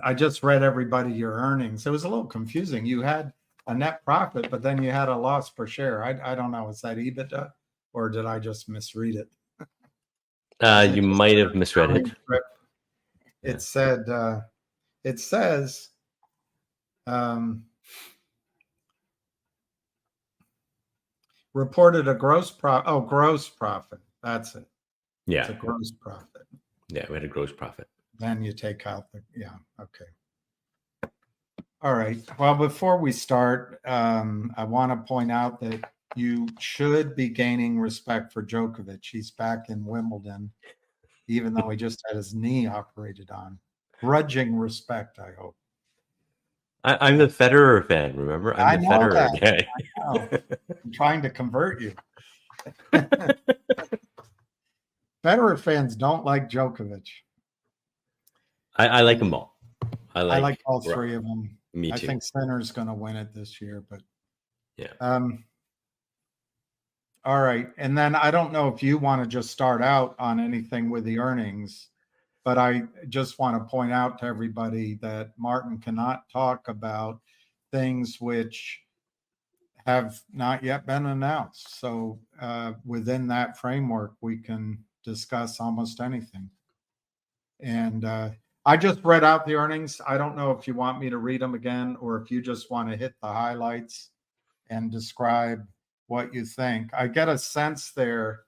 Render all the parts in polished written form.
I just read everybody your earnings. It was a little confusing. You had a net profit, but then you had a loss per share. I don't know. Is that EBITDA or did I just misread it? You might have misread it. It said, it says, reported a gross profit. Oh, gross profit. That's it. Yeah. It's a gross profit. Yeah, we had a gross profit. Then you take out the, yeah, okay. All right. Well, before we start, I want to point out that you should be gaining respect for Djokovic. He's back in Wimbledon, even though he just had his knee operated on. Grudging respect, I hope. I'm the Federer fan, remember? I'm the Federer guy. I know. I'm trying to convert you. Federer fans don't like Djokovic. I like them all. I like all three of them. Me too. I think Sinner's going to win it this year, but yeah. All right. And then I don't know if you want to just start out on anything with the earnings, but I just want to point out to everybody that Martin cannot talk about things which have not yet been announced. So within that framework, we can discuss almost anything. And I just read out the earnings. I don't know if you want me to read them again or if you just want to hit the highlights and describe what you think. I get a sense there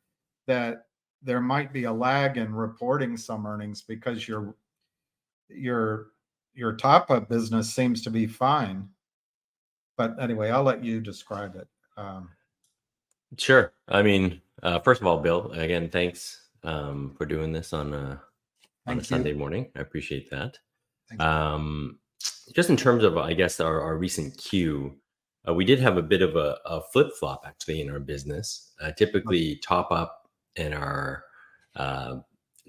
that there might be a lag in reporting some earnings because your top-up business seems to be fine. But anyway, I'll let you describe it. Sure. I mean, first of all, Bill, again, thanks for doing this on a Sunday morning. I appreciate that. Just in terms of, I guess, our recent Q, we did have a bit of a flip-flop actually in our business. Typically, top up in our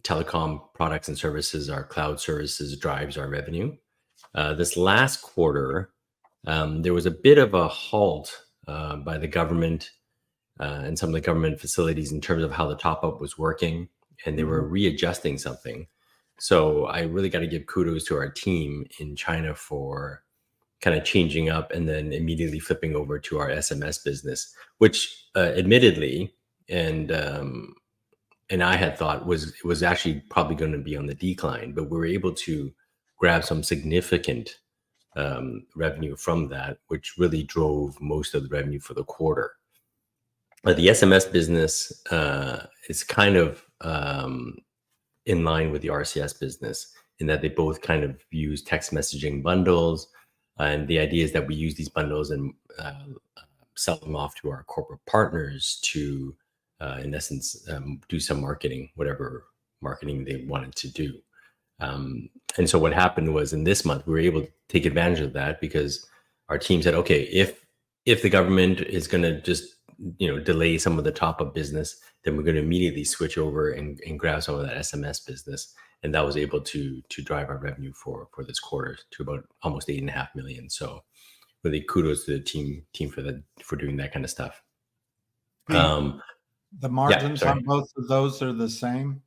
telecom products and services, our cloud services drives our revenue. This last quarter, there was a bit of a halt by the government and some of the government facilities in terms of how the top up was working, and they were readjusting something. So I really got to give kudos to our team in China for kind of changing up and then immediately flipping over to our SMS business, which admittedly, and I had thought was actually probably going to be on the decline, but we were able to grab some significant revenue from that, which really drove most of the revenue for the quarter. The SMS business is kind of in line with the RCS business in that they both kind of use text messaging bundles. And the idea is that we use these bundles and sell them off to our corporate partners to, in essence, do some marketing, whatever marketing they wanted to do. And so what happened was in this month, we were able to take advantage of that because our team said, okay, if the government is going to just delay some of the top-up business, then we're going to immediately switch over and grab some of that SMS business. And that was able to drive our revenue for this quarter to about almost 8.5 million. So really kudos to the team for doing that kind of stuff. The margins on both of those are the same?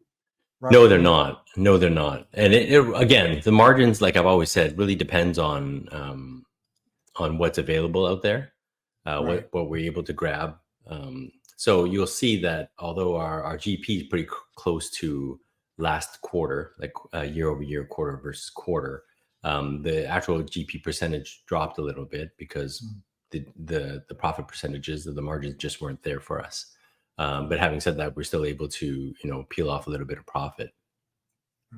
Roughly? No, they're not. No, they're not. And again, the margins, like I've always said, really depends on what's available out there, what we're able to grab. So you'll see that although our GP is pretty close to last quarter, like year over year, quarter versus quarter, the actual GP percentage dropped a little bit because the profit percentages of the margins just weren't there for us. But having said that, we're still able to peel off a little bit of profit.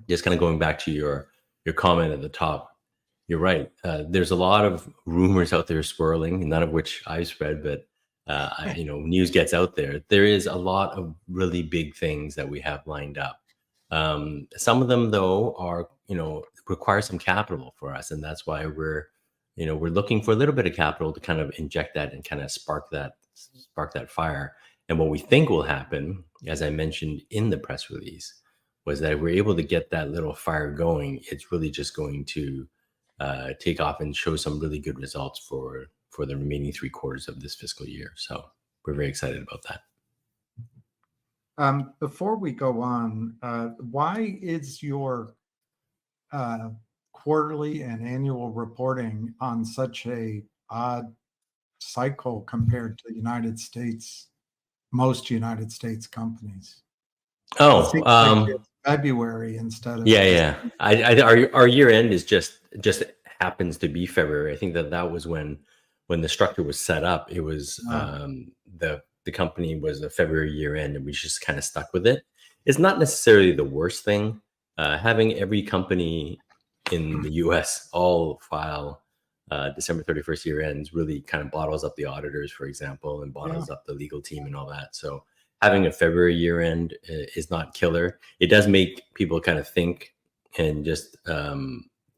Just kind of going back to your comment at the top, you're right. There's a lot of rumors out there swirling, none of which I've spread, but news gets out there. There is a lot of really big things that we have lined up. Some of them, though, are require some capital for us, and that's why we're looking for a little bit of capital to kind of inject that and kind of spark that fire. And what we think will happen, as I mentioned in the press release, was that if we're able to get that little fire going, it's really just going to take off and show some really good results for the remaining 3 quarters of this fiscal year. So we're very excited about that. quarterly and annual reporting on such a odd cycle compared to the United States, most United States companies? It Oh, seems like it's February instead of yeah, this. yeah. Our year end is just happens to be February. I think that was when the structure was set up. It was the company was a February year end, and we just kind of stuck with it. It's not necessarily the worst thing. Having every company in the U.S. all file December 31st year ends really kind of bottles up the auditors, for example, and Yeah. bottles up the legal team and all that. So having a February year end is not killer. It does make people kind of think and just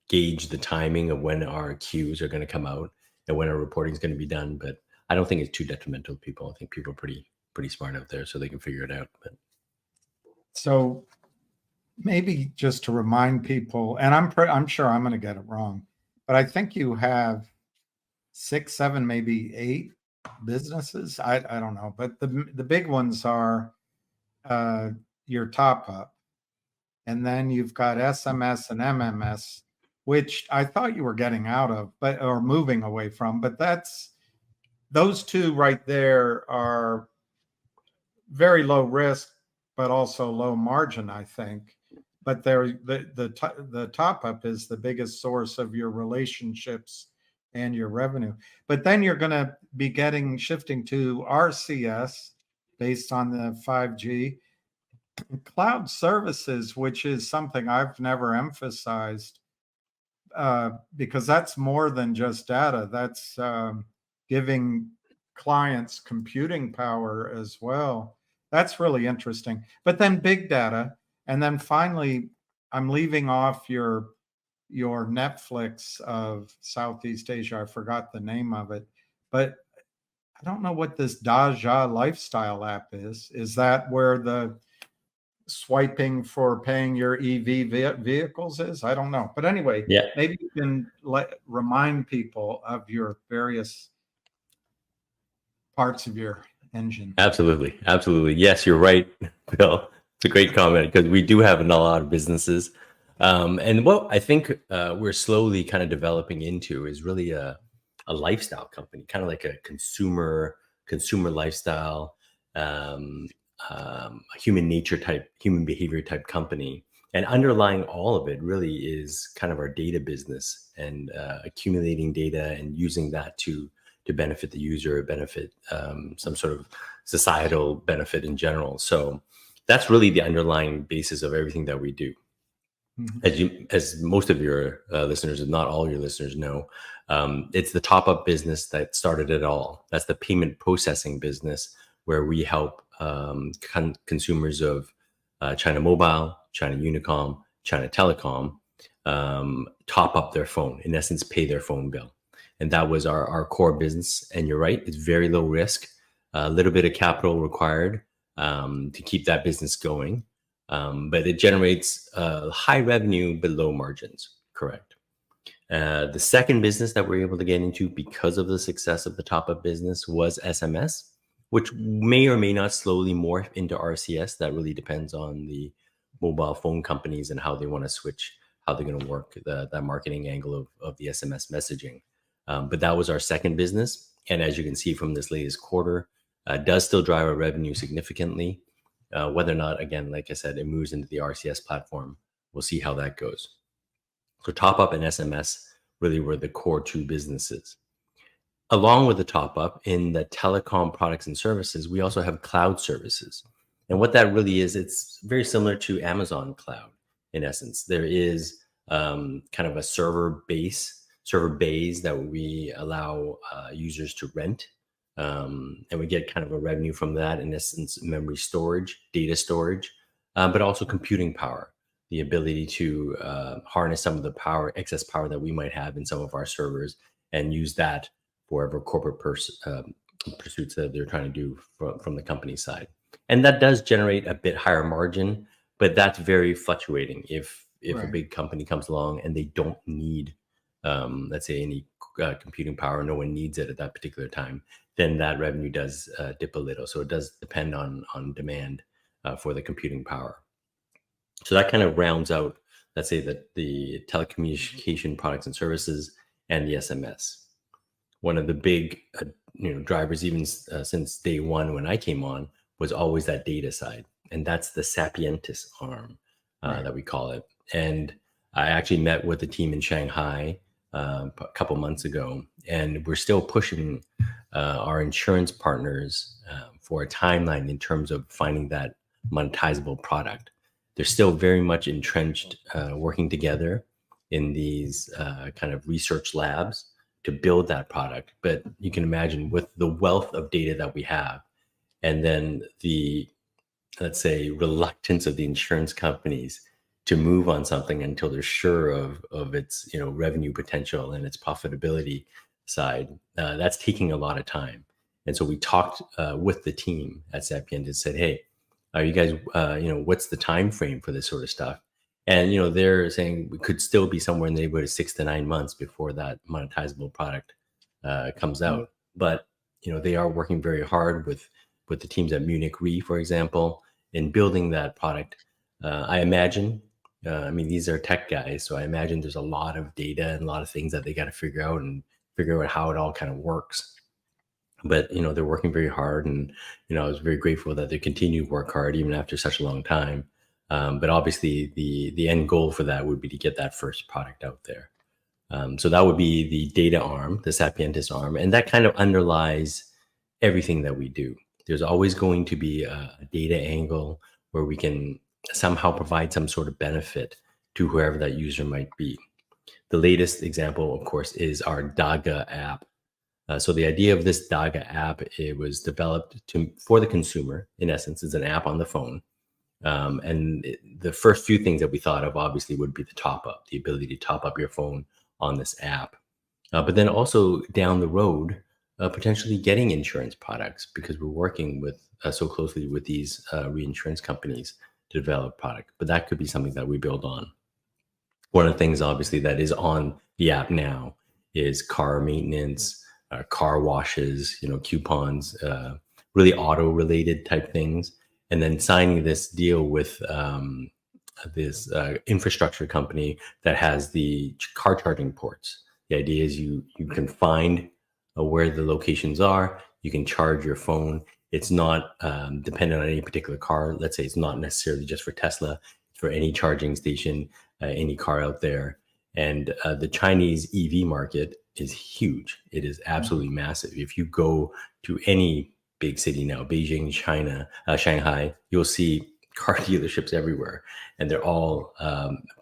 gauge the timing of when our Qs are going to come out and when our reporting is going to be done. But I don't think it's too detrimental to people. I think people are pretty smart out there, so they can figure it out. But So maybe just to remind people, and I'm sure I'm going to get it wrong, but I think you have 6, 7, maybe 8 businesses. I don't know, but the big ones are your top up, and then you've got SMS and MMS, which I thought you were getting out of, but or moving away from. But those two right there are very low risk, but also low margin, I think. But they're the top up is the biggest source of your relationships and your revenue. But then you're going to be shifting to RCS based on the 5G cloud services, which is something I've never emphasized because that's more than just data. That's giving clients computing power as well. That's really interesting. But then big data, and then finally, I'm leaving off your Netflix of Southeast Asia. I forgot the name of it, but I don't know what this Daja lifestyle app is. Is that where the swiping for paying your EV vehicles is? I don't know. But anyway, yeah, maybe you can remind people of your various parts of your engine. absolutely. Yes, you're right, Bill. It's a great comment because we do have a lot of businesses. And what I think we're slowly kind of developing into is really a lifestyle company, kind of like a consumer lifestyle, a human nature type, human behavior type company. And underlying all of it really is kind of our data business and accumulating data and using that to benefit the user, benefit some sort of societal benefit in general. So that's really the underlying basis of everything that we do. As most of your listeners, if not all your listeners know, it's the top up business that started it all. That's the payment processing business where we help consumers of China Mobile, China Unicom, China Telecom top up their phone, in essence, pay their phone bill. And that was our core business. And you're right, it's very low risk, a little bit of capital required to keep that business going. But it generates high revenue, but low margins, correct. The second business that we're able to get into because of the success of the top-up business was SMS, which may or may not slowly morph into RCS. That really depends on the mobile phone companies and how they want to switch, how they're going to work that marketing angle of the SMS messaging. But that was our second business. And as you can see from this latest quarter, does still drive our revenue significantly. Whether or not, again, like I said, it moves into the RCS platform, we'll see how that goes. So top up and SMS really were the core two businesses. Along with the top up in the telecom products and services, we also have cloud services. And what that really is, it's very similar to Amazon Cloud in essence. There is kind of a server bays that we allow users to rent. And we get kind of a revenue from that, in essence, memory storage, data storage, but also computing power, the ability to harness some of the power, excess power that we might have in some of our servers and use that for whatever corporate pursuits that they're trying to do from the company side. And that does generate a bit higher margin, but that's very fluctuating. If Right. a big company comes along and they don't need, let's say, any computing power, no one needs it at that particular time, then that revenue does dip a little. So it does depend on demand for the computing power. So that kind of rounds out let's say that the telecommunication products and services and the SMS. One of the big drivers, even since day one when I came on, was always that data side, and that's the Sapientis arm Right. that we call it. And I actually met with the team in Shanghai a couple months ago, and we're still pushing our insurance partners for a timeline in terms of finding that monetizable product. They're still very much entrenched working together in these kind of research labs to build that product. But you can imagine, with the wealth of data that we have, and then the, let's say, reluctance of the insurance companies to move on something until they're sure of its revenue potential and its profitability side, that's taking a lot of time. And so we talked with the team at Sapient and said, hey, are you guys what's the time frame for this sort of stuff? And they're saying we could still be somewhere in the neighborhood of 6 to 9 months before that monetizable product comes out. But they are working very hard with the teams at Munich Re, for example, in building that product. I imagine, these are tech guys, so I imagine there's a lot of data and a lot of things that they got to figure out how it all kind of works. But they're working very hard, and I was very grateful that they continue to work hard even after such a long time. But obviously, the end goal for that would be to get that first product out there. So that would be the data arm, the Sapientis arm, and that kind of underlies everything that we do. There's always going to be a data angle where we can somehow provide some sort of benefit to whoever that user might be. The latest example, of course, is our Daga app. So the idea of this Daga app, it was developed for the consumer. In essence, it's an app on the phone. The first few things that we thought of, obviously, would be the top up, the ability to top up your phone on this app. But then also down the road, potentially getting insurance products, because we're working with so closely with these reinsurance companies to develop product. But that could be something that we build on. One of the things, obviously, that is on the app now is car maintenance, car washes, coupons, really auto-related type things. And then signing this deal with this infrastructure company that has the car charging ports. The idea is you can find where the locations are. You can charge your phone. It's not dependent on any particular car. Let's say it's not necessarily just for Tesla, for any charging station, any car out there. And the Chinese EV market is huge. It is absolutely massive. If you go to any big city now, Beijing, China, Shanghai, you'll see car dealerships everywhere, and they're all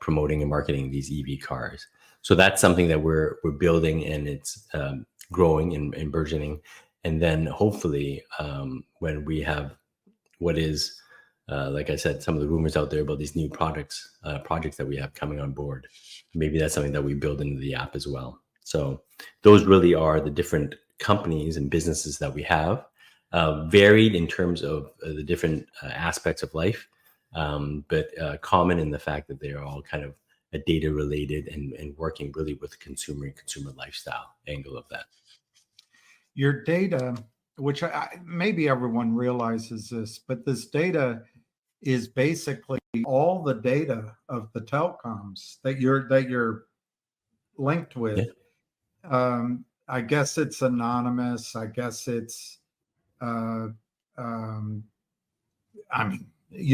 promoting and marketing these EV cars. So that's something that we're building, and it's growing and burgeoning. And then hopefully, when we have what is, like I said, some of the rumors out there about these new projects that we have coming on board, maybe that's something that we build into the app as well. So those really are the different companies and businesses that we have, varied in terms of the different aspects of life, but common in the fact that they are all kind of data related and working really with the consumer and consumer lifestyle angle of that. Your data, which maybe everyone realizes this, but this data is basically all the data of the telecoms that you're linked with. Yeah. I guess it's anonymous. I guess it's, you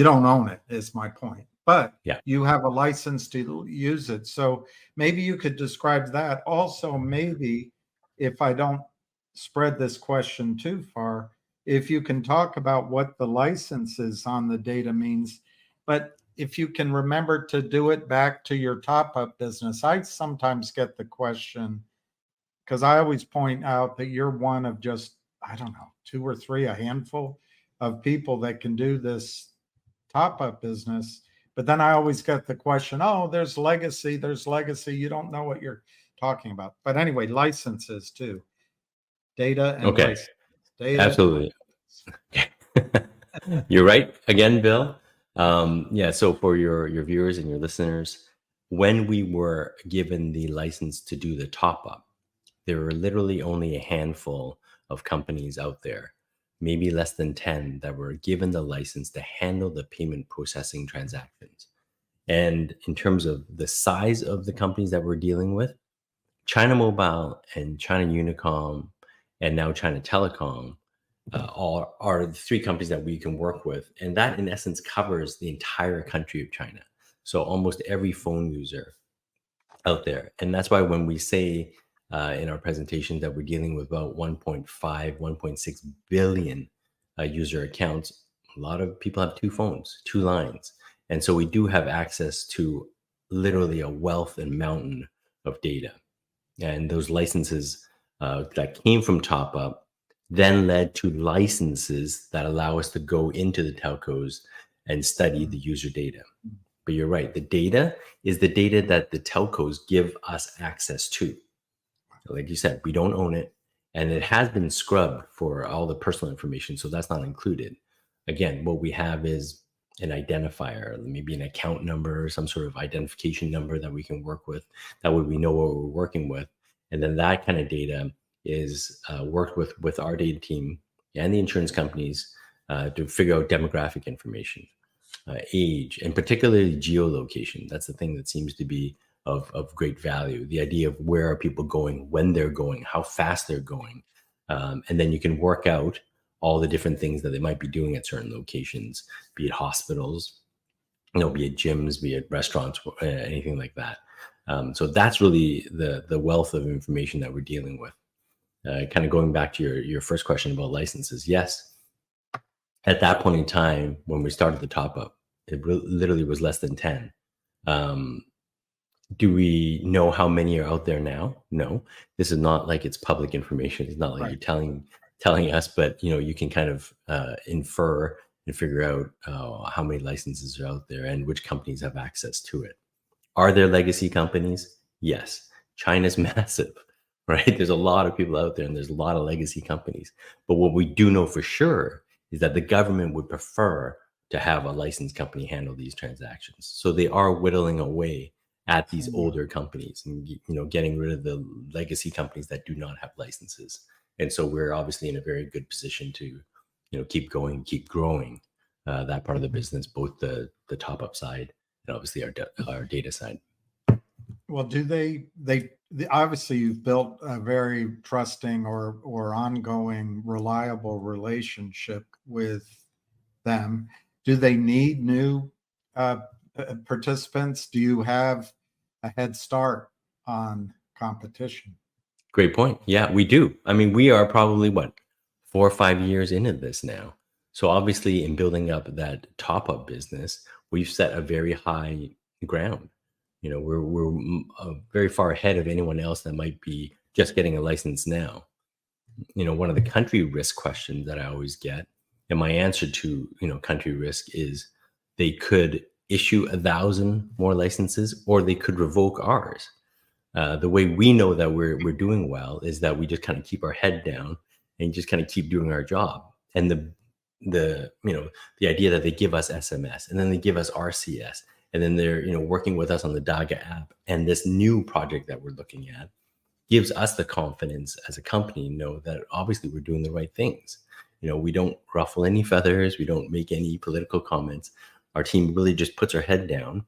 don't own it, is my point, but yeah, you have a license to use it. So maybe you could describe that. Also, maybe if I don't spread this question too far, if you can talk about what the licenses on the data means, but if you can remember to do it back to your top-up business. I sometimes get the question, because I always point out that you're one of just, I don't know, 2 or 3, a handful of people that can do this top-up business. But then I always get the question, oh, there's legacy. You don't know what you're talking about. But anyway, licenses too. Data and okay. license. Data. Absolutely. You're right again, Bill. So for your viewers and your listeners, when we were given the license to do the top up, there were literally only a handful of companies out there, maybe less than 10, that were given the license to handle the payment processing transactions. And in terms of the size of the companies that we're dealing with, China Mobile and China Unicom and now China Telecom all are the three companies that we can work with. And that in essence covers the entire country of China. So almost every phone user out there. And that's why when we say in our presentation that we're dealing with about 1.5, 1.6 billion user accounts, a lot of people have two phones, two lines. And so we do have access to literally a wealth and mountain of data. And those licenses that came from Top Up then led to licenses that allow us to go into the telcos and study the user data. But you're right, the data is the data that the telcos give us access to. Like you said, we don't own it, and it has been scrubbed for all the personal information, so that's not included. Again, what we have is an identifier, maybe an account number, some sort of identification number that we can work with. That way we know what we're working with. And then that kind of data is worked with our data team and the insurance companies to figure out demographic information, age, and particularly geolocation. That's the thing that seems to be of great value. The idea of where are people going, when they're going, how fast they're going. And then you can work out all the different things that they might be doing at certain locations, be it hospitals, be it gyms, be it restaurants, anything like that. So that's really the wealth of information that we're dealing with. Kind of going back to your first question about licenses. Yes, at that point in time, when we started the Top Up, it literally was less than 10. Do we know how many are out there now? No, this is not like it's public information. It's not like you're telling us, but you can kind of infer and figure out how many licenses are out there and which companies have access to it. Are there legacy companies? Yes. China's massive, right? There's a lot of people out there and there's a lot of legacy companies. But what we do know for sure is that the government would prefer to have a licensed company handle these transactions. So they are whittling away at these older companies and getting rid of the legacy companies that do not have licenses. And so we're obviously in a very good position to keep going, keep growing that part of the business, both the Top Up side and obviously our data side. Well, do they obviously you've built a very trusting or ongoing reliable relationship with them. Do they need new participants? Do you have a head start on competition? Great point. Yeah, we do. I mean, we are probably 4 or 5 years into this now. So obviously in building up that Top Up business, we've set a very high ground. We're very far ahead of anyone else that might be just getting a license now. One of the country risk questions that I always get, and my answer to country risk is they could issue 1,000 more licenses or they could revoke ours. The way we know that we're doing well is that we just kind of keep our head down and just kind of keep doing our job. And the idea that they give us SMS and then they give us RCS and then they're working with us on the Daga app and this new project that we're looking at gives us the confidence as a company to know that obviously we're doing the right things. We don't ruffle any feathers, we don't make any political comments. Our team really just puts our head down.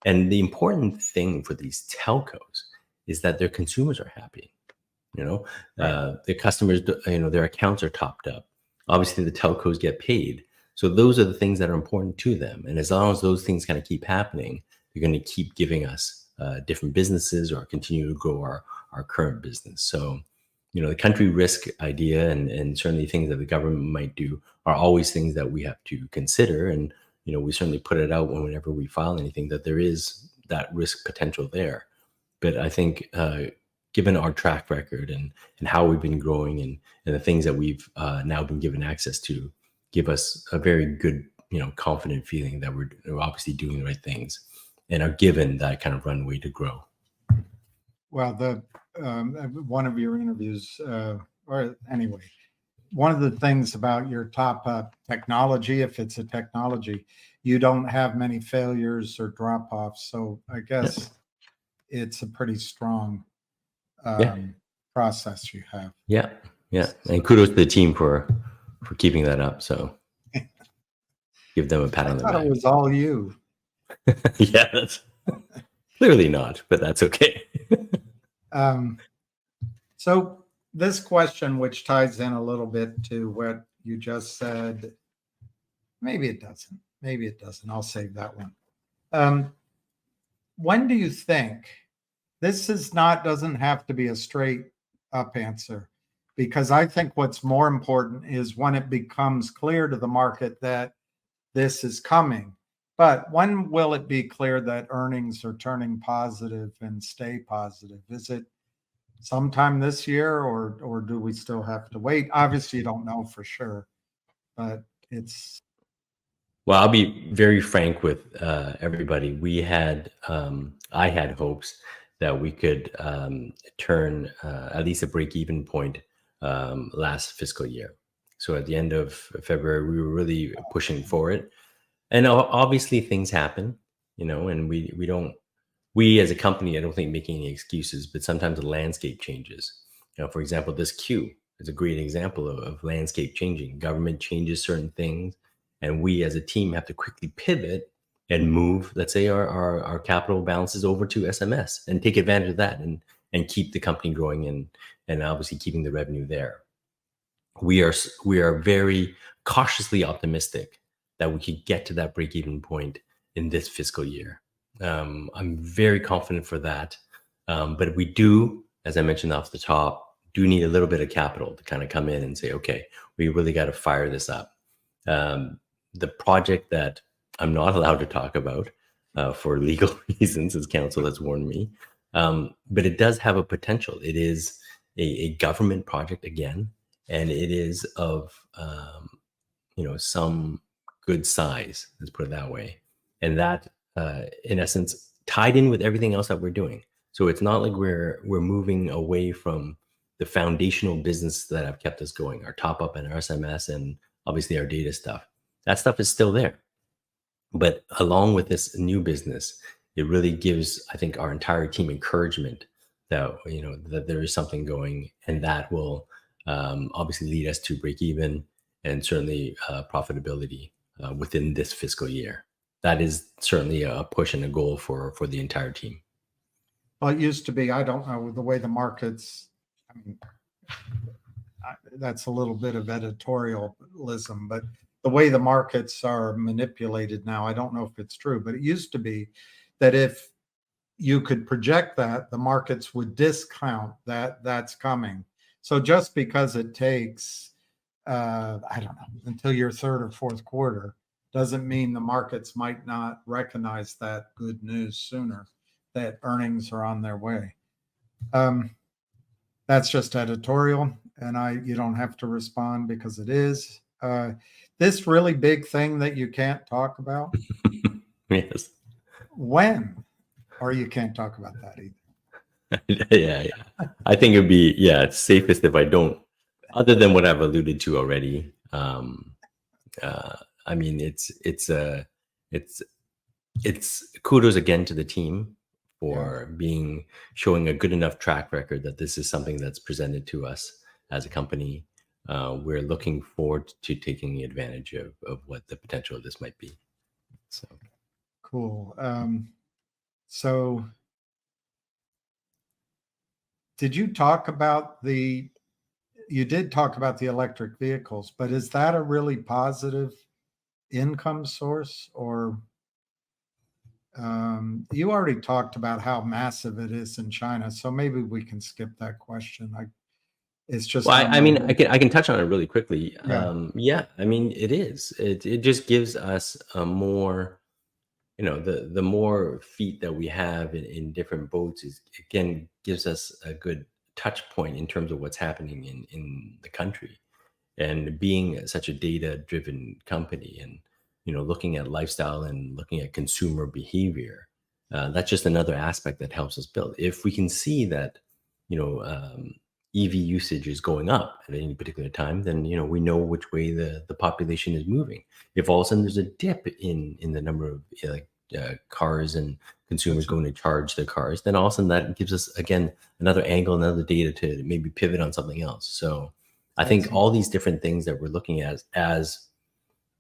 And the important thing for these telcos is that their consumers are happy. Their customers, their accounts are topped up. Obviously, the telcos get paid. So those are the things that are important to them. And as long as those things kind of keep happening, they're going to keep giving us different businesses or continue to grow our current business. So, the country risk idea and certainly things that the government might do are always things that we have to consider. And, we certainly put it out whenever we file anything that there is that risk potential there. But I think given our track record and how we've been growing and the things that we've now been given access to give us a very good, confident feeling that we're obviously doing the right things and are given that kind of runway to grow. Well, one of your interviews, or anyway, one of the things about your Top Up technology, if it's a technology, you don't have many failures or drop-offs. So I guess it's a pretty strong process you have. Yeah. And kudos to the team for keeping that up. So give them a pat on the back. It was all you. Yeah, that's clearly not, but that's okay. So this question, which ties in a little bit to what you just said, maybe it doesn't. Maybe it doesn't. I'll save that one. When do you think this is not doesn't have to be a straight up answer? Because I think what's more important is when it becomes clear to the market that this is coming. But when will it be clear that earnings are turning positive and stay positive? Is it sometime this year, or do we still have to wait? Obviously, you don't know for sure, but it's Well, I'll be very frank with everybody. I had hopes that we could turn at least a break-even point last fiscal year. So at the end of February, we were really pushing for it, and obviously things happen, and we as a company, I don't think making any excuses, but sometimes the landscape changes. For example, this Q is a great example of landscape changing. Government changes certain things, and we as a team have to quickly pivot and move, let's say, our capital balances over to SMS and take advantage of that and keep the company growing and obviously keeping the revenue there. We are very cautiously optimistic that we could get to that break-even point in this fiscal year. I'm very confident for that. But we do, as I mentioned off the top, do need a little bit of capital to kind of come in and say, okay, we really got to fire this up. The project that I'm not allowed to talk about for legal reasons, as counsel has warned me, but it does have a potential. It is a government project again, and it is of some good size. Let's put it that way, and that in essence tied in with everything else that we're doing. So it's not like we're moving away from the foundational business that have kept us going, our top up and our SMS and obviously our data stuff. That stuff is still there. But along with this new business, it really gives, I think, our entire team encouragement that, that there is something going, and that will obviously lead us to break even and certainly profitability within this fiscal year. That is certainly a push and a goal for the entire team. Well, it used to be, I don't know, the way the markets, I mean, that's a little bit of editorialism, but the way the markets are manipulated now, I don't know if it's true, but it used to be that if you could project that, the markets would discount that that's coming. So just because it takes, I don't know, until your third or fourth quarter, doesn't mean the markets might not recognize that good news sooner, that earnings are on their way. That's just editorial, and you don't have to respond because it is. This really big thing that you can't talk about? Yes. When? Or you can't talk about that either. Yeah. I think it'd be, it's safest if I don't, other than what I've alluded to already. I mean, it's kudos again to the team for showing a good enough track record that this is something that's presented to us as a company. We're looking forward to taking advantage of what the potential of this might be. So cool. So did you talk about you did talk about the electric vehicles, but is that a really positive income source? Or you already talked about how massive it is in China, so maybe we can skip that question. It's just, well, I mean, I can touch on it really quickly. Yeah. I mean, it is. It just gives us a more, the more feet that we have in different boats again gives us a good touch point in terms of what's happening in the country, and being such a data-driven company, and looking at lifestyle and looking at consumer behavior. That's just another aspect that helps us build. If we can see that, EV usage is going up at any particular time, then we know which way the population is moving. If all of a sudden there's a dip in the number of cars and consumers going to charge their cars, then all of a sudden that gives us again another angle, another data to maybe pivot on something else. So I think all these different things that we're looking at as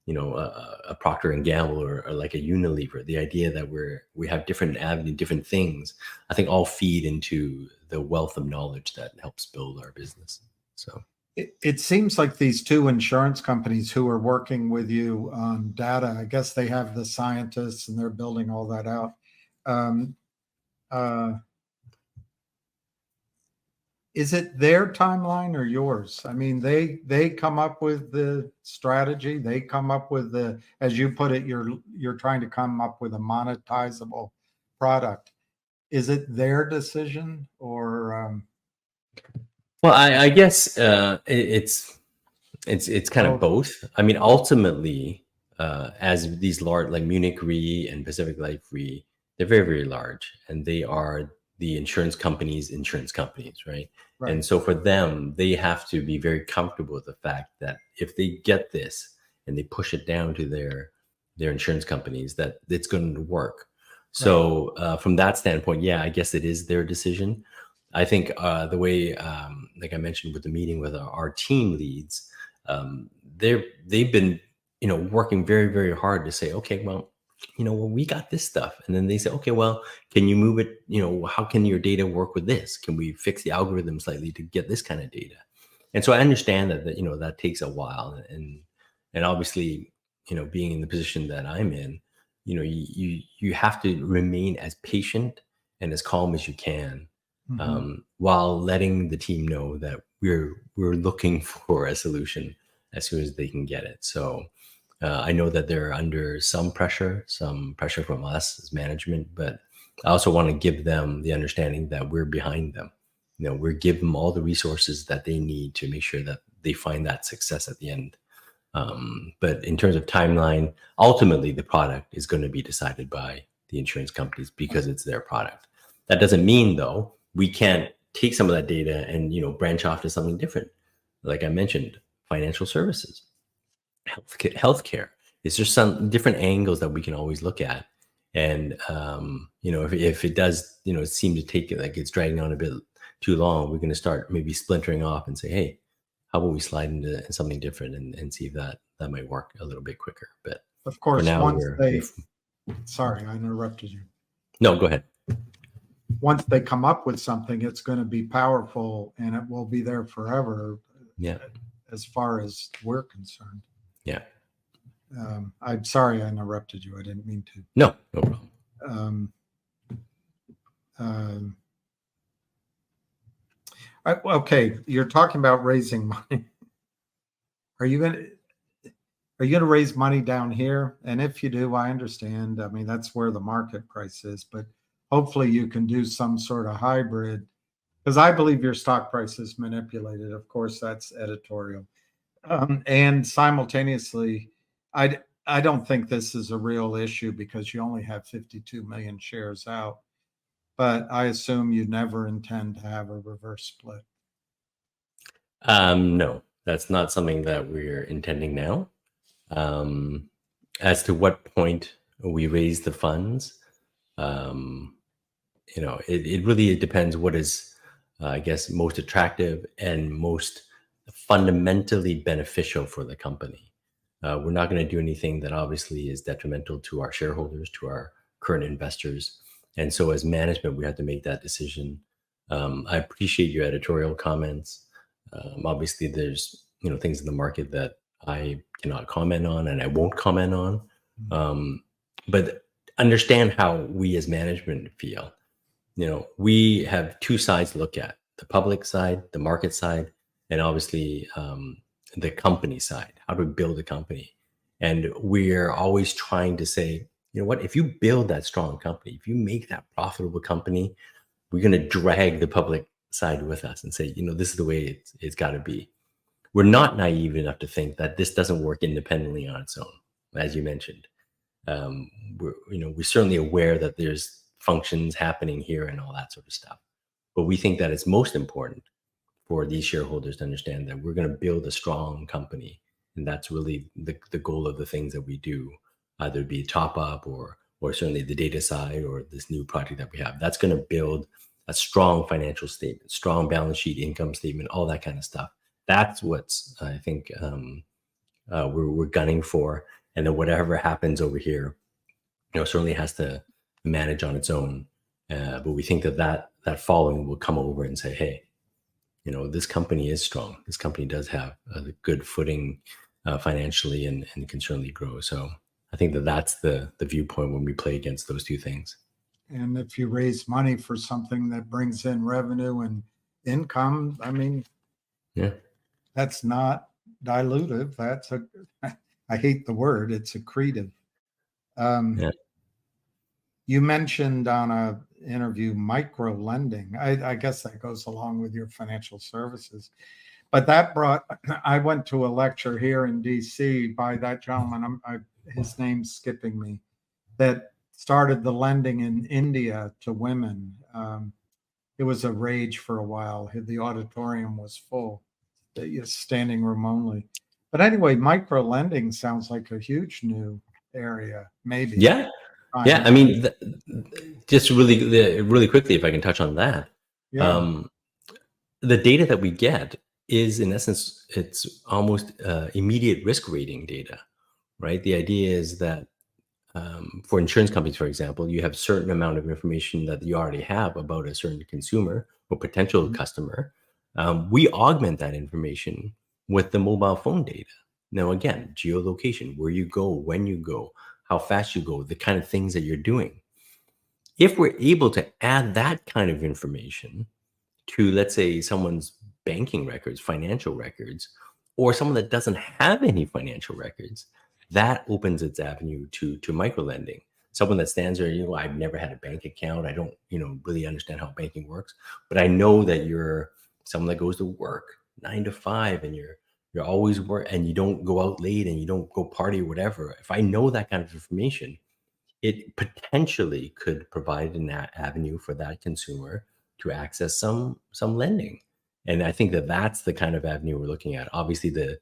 a Procter and Gamble or like a Unilever. The idea that we have different avenues, different things, I think all feed into the wealth of knowledge that helps build our business. So it seems like these two insurance companies who are working with you on data, I guess they have the scientists and they're building all that out. Is it their timeline or yours? I mean, they come up with the strategy. They come up with the, as you put it, you're trying to come up with a monetizable product. Is it their decision or? Well, I guess it's kind of both. I mean, ultimately, as these large like Munich Re and Pacific Life Re, they're very, very large, and they are the insurance companies, right? And so for them, they have to be very comfortable with the fact that if they get this and they push it down to their insurance companies, that it's going to work. So from that standpoint, yeah, I guess it is their decision. I think the way, like I mentioned with the meeting with our team leads, they've been, working very, very hard to say, okay, well, we got this stuff. And then they say, okay, well, can you move it? How can your data work with this? Can we fix the algorithm slightly to get this kind of data? And so I understand that, that takes a while. And obviously, being in the position that I'm in, you have to remain as patient and as calm as you can, while letting the team know that we're looking for a solution as soon as they can get it. So I know that they're under some pressure from us as management, but I also want to give them the understanding that we're behind them. We're giving them all the resources that they need to make sure that they find that success at the end. But in terms of timeline, ultimately the product is going to be decided by the insurance companies because it's their product. That doesn't mean, though, we can't take some of that data and branch off to something different. Like I mentioned, financial services, healthcare. It's just some different angles that we can always look at. And if it does seem to take it, like it's dragging on a bit too long, we're going to start maybe splintering off and say, hey, how about we slide into something different and see if that might work a little bit quicker. But of course, now sorry, I interrupted you. No, go ahead. Once they come up with something, it's going to be powerful and it will be there forever. Yeah. As far as we're concerned. Yeah. I'm sorry I interrupted you. I didn't mean to. No problem. Okay, you're talking about raising money. Are you going to raise money down here? And if you do, I understand. I mean, that's where the market price is, but hopefully you can do some sort of hybrid, because I believe your stock price is manipulated. Of course, that's editorial. And simultaneously, I don't think this is a real issue because you only have 52 million shares out. But I assume you never intend to have a reverse split. No, that's not something that we're intending now. As to what point we raise the funds, it really depends what is, I guess, most attractive and most fundamentally beneficial for the company. We're not going to do anything that obviously is detrimental to our shareholders, to our current investors. And so as management, we have to make that decision. I appreciate your editorial comments. Obviously, there's things in the market that I cannot comment on and I won't comment on. But understand how we as management feel. We have two sides to look at: the public side, the market side, and obviously the company side. How to build a company. And we're always trying to say, what, if you build that strong company, if you make that profitable company, we're going to drag the public side with us and say, this is the way it's got to be. We're not naive enough to think that this doesn't work independently on its own, as you mentioned. We're certainly aware that there's functions happening here and all that sort of stuff. But we think that it's most important for these shareholders to understand that we're going to build a strong company. And that's really the goal of the things that we do, either be top up or certainly the data side or this new project that we have. That's going to build a strong financial statement, strong balance sheet, income statement, all that kind of stuff. That's what's, I think, we're gunning for, and then whatever happens over here, certainly has to manage on its own. But we think that following will come over and say, hey, this company is strong. This company does have a good footing financially and can certainly grow. So I think that's the viewpoint when we play against those two things. And if you raise money for something that brings in revenue and income, I mean, that's not dilutive. That's I hate the word, it's accretive. You mentioned on a interview micro lending. I guess that goes along with your financial services. But I went to a lecture here in DC by that gentleman, his name's skipping me, that started the lending in India to women. It was a rage for a while. The auditorium was full, standing room only. But anyway, micro lending sounds like a huge new area, maybe. Yeah. I mean, just really quickly, if I can touch on that. The data that we get is, in essence, it's almost immediate risk rating data, right? The idea is that for insurance companies, for example, you have a certain amount of information that you already have about a certain consumer or potential customer. We augment that information with the mobile phone data. Now, again, geolocation, where you go, when you go, how fast you go, the kind of things that you're doing. If we're able to add that kind of information to, let's say, someone's banking records, financial records, or someone that doesn't have any financial records, that opens its avenue to microlending. Someone that stands there, I've never had a bank account. I don't, really understand how banking works, but I know that you're someone that goes to work 9 to 5 and you're always work and you don't go out late and you don't go party or whatever. If I know that kind of information, it potentially could provide an avenue for that consumer to access some lending. And I think that's the kind of avenue we're looking at. Obviously, the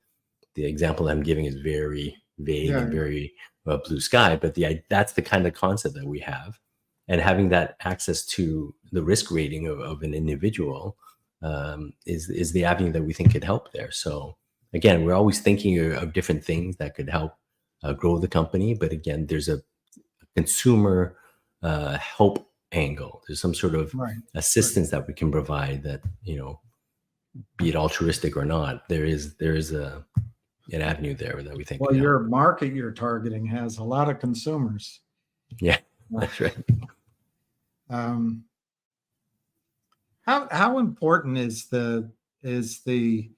example I'm giving is very vague and very blue sky, but that's the kind of concept that we have. And having that access to the risk rating of an individual is the avenue that we think could help there. So again, we're always thinking of different things that could help grow the company. But again, there's a consumer help angle. There's some sort of assistance that we can provide that, be it altruistic or not, there is an avenue there that we think. Well, your market you're targeting has a lot of consumers. Yeah, that's right. How important is the I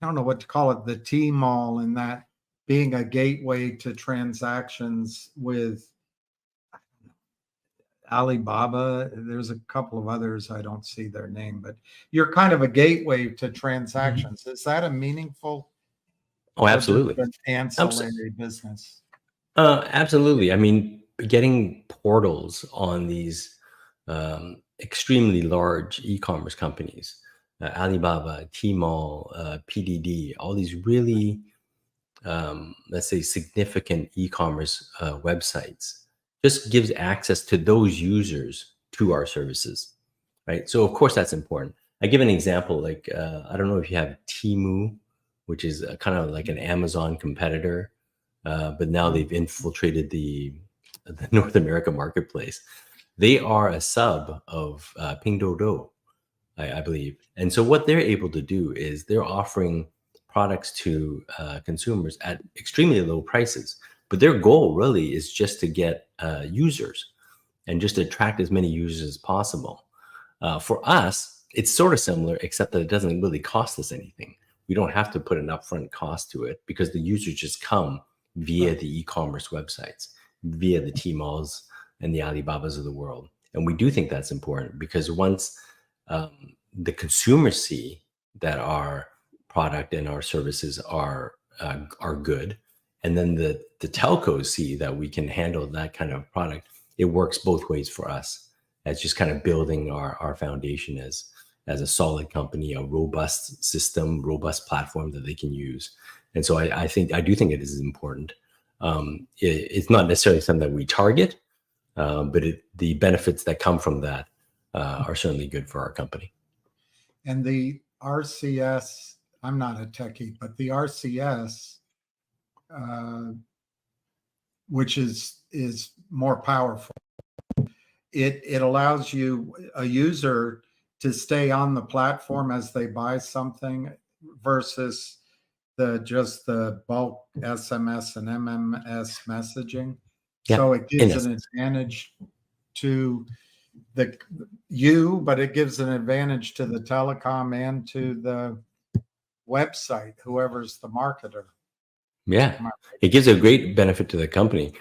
don't know what to call it, the Tmall, and that being a gateway to transactions with Alibaba? There's a couple of others, I don't see their name, but you're kind of a gateway to transactions. Is that a meaningful? Oh, absolutely. Ancillary business. Absolutely. I mean, getting portals on these extremely large e-commerce companies, Alibaba, Tmall, PDD, all these really, let's say, significant e-commerce websites, just gives access to those users to our services, right? So of course that's important. I give an example, like I don't know if you have Temu, which is kind of like an Amazon competitor, but now they've infiltrated the North America marketplace. They are a sub of Pinduoduo, I believe. And so what they're able to do is they're offering products to consumers at extremely low prices. But their goal really is just to get users and just to attract as many users as possible. For us, it's sort of similar, except that it doesn't really cost us anything. We don't have to put an upfront cost to it because the users just come via the e-commerce websites, via the Tmalls and the Alibabas of the world. And we do think that's important because once the consumers see that our product and our services are good, and then the telcos see that we can handle that kind of product, it works both ways for us. It's just kind of building our foundation as a solid company, a robust system, robust platform that they can use. And so I do think it is important. It's not necessarily something that we target, but the benefits that come from that are certainly good for our company. And the RCS, I'm not a techie, but the RCS which is more powerful. It allows a user to stay on the platform as they buy something versus just the bulk SMS and MMS messaging. Yeah, So it gives an advantage to but it gives an advantage to the telecom and to the website, whoever's the marketer. Yeah, it gives a great benefit to the company,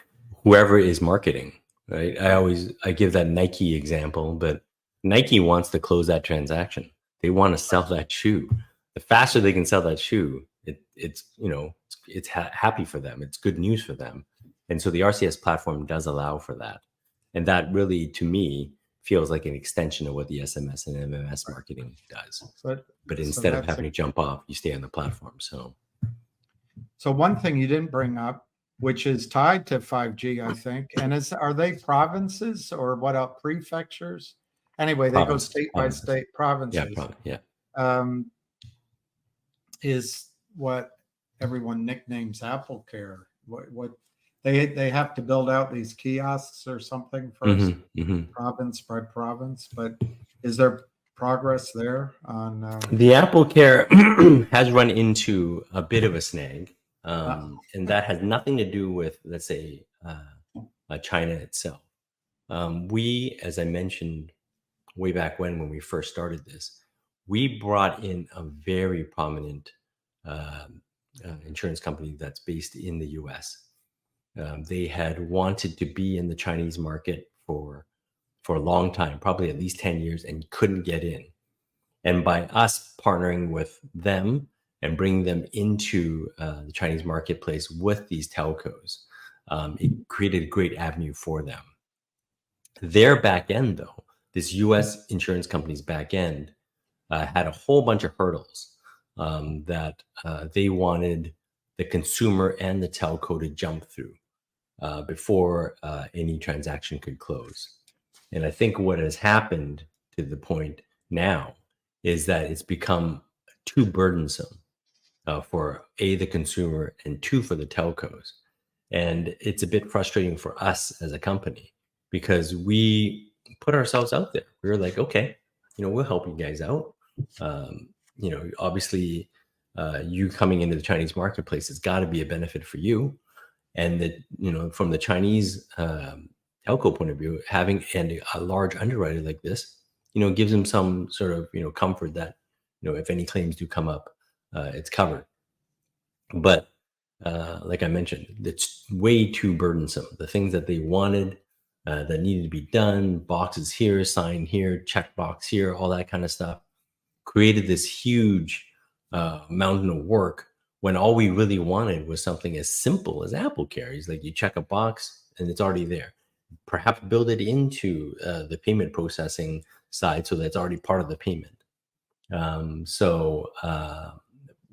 whoever is marketing, right? I give that Nike example, but Nike wants to close that transaction. They want to sell that shoe. The faster they can sell that shoe, it's happy for them. It's good news for them. And so the RCS platform does allow for that. And that really, to me, feels like an extension of what the SMS and MMS marketing does. But instead of having to jump off, you stay on the platform. So one thing you didn't bring up, which is tied to 5G, I think, and are they provinces or what else? Prefectures? Anyway, they go state by state, provinces. Yeah. Is what everyone nicknames Apple Care. What they have to build out these kiosks or something first, province by province. But is there progress there on the Apple Care has run into a bit of a snag, and that has nothing to do with, let's say, China itself. We, as I mentioned way back when we first started this, we brought in a very prominent insurance company that's based in the US. They had wanted to be in the Chinese market for a long time, probably at least 10 years, and couldn't get in. And by us partnering with them and bringing them into the Chinese marketplace with these telcos, it created a great avenue for them. Their back end, though, this US insurance company's back end, had a whole bunch of hurdles that they wanted the consumer and the telco to jump through before any transaction could close. And I think what has happened to the point now is that it's become too burdensome for the consumer, and two, for the telcos. And it's a bit frustrating for us as a company because we put ourselves out there. We were like, okay, we'll help you guys out. Obviously, you coming into the Chinese marketplace has got to be a benefit for you. And that, from the Chinese telco point of view, having a large underwriter like this, gives them some sort of, comfort that, if any claims do come up, it's covered. But like I mentioned, it's way too burdensome. The things that they wanted that needed to be done, boxes here, sign here, check box here, all that kind of stuff, created this huge mountain of work when all we really wanted was something as simple as Apple Care. It's like you check a box and it's already there. Perhaps build it into the payment processing side so that's already part of the payment. So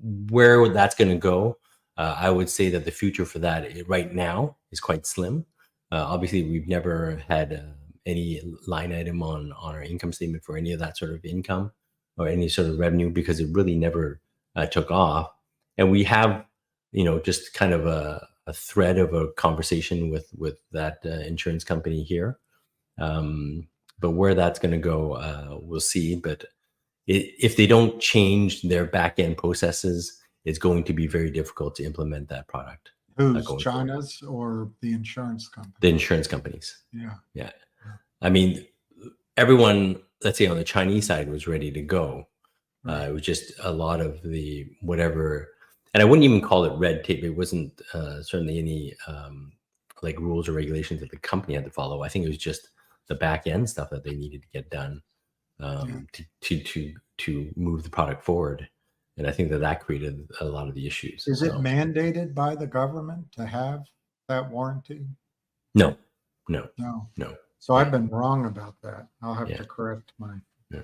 where that's going to go, I would say that the future for that right now is quite slim. Obviously, we've never had any line item on our income statement for any of that sort of income or any sort of revenue because it really never took off. And we have, just kind of a thread of a conversation with that insurance company here. But where that's going to go, we'll see. But if they don't change their back end processes, it's going to be very difficult to implement that product. Who's China's or the insurance company? The insurance companies. Yeah. I mean, everyone, let's say on the Chinese side, was ready to go. It was just a lot of the whatever, and I wouldn't even call it red tape. It wasn't certainly any like rules or regulations that the company had to follow. I think it was just the back end stuff that they needed to get done to move the product forward. And I think that created a lot of the issues. Is it mandated by the government to have that warranty? No. So I've been wrong about that. I'll have to correct mine. Yeah.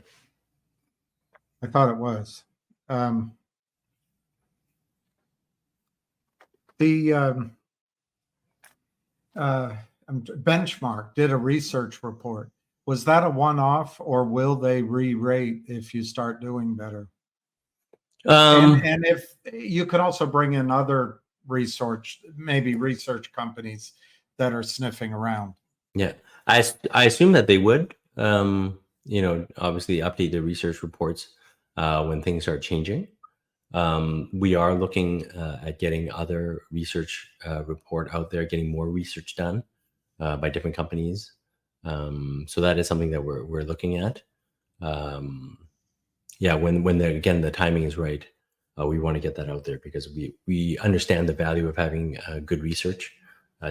I thought it was. The Benchmark did a research report. Was that a one-off, or will they re-rate if you start doing better? And if you could also bring in other research companies that are sniffing around. Yeah, I assume that they would, obviously update the research reports when things start changing. We are looking at getting other research report out there, getting more research done by different companies. So that is something that we're looking at. When the timing is right, we want to get that out there because we understand the value of having good research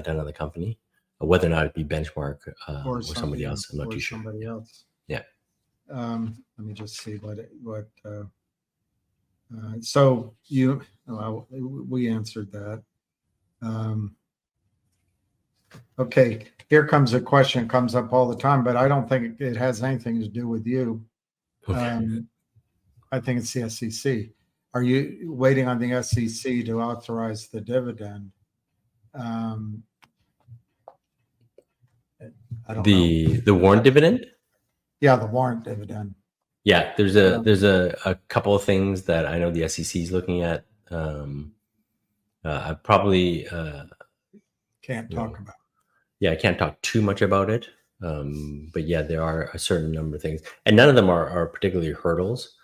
done on the company, whether or not it be Benchmark or somebody else. I'm not too sure. Somebody else. Yeah. Let me just see so we answered that. Okay, here comes a question, comes up all the time, but I don't think it has anything to do with you. Okay. I think it's the SEC. Are you waiting on the SEC to authorize the dividend? I don't know. The warrant dividend? Yeah, the warrant dividend. Yeah, there's a couple of things that I know the SEC is looking at. I probably can't talk about. Yeah, I can't talk too much about it. But yeah, there are a certain number of things, and none of them are particularly hurdles.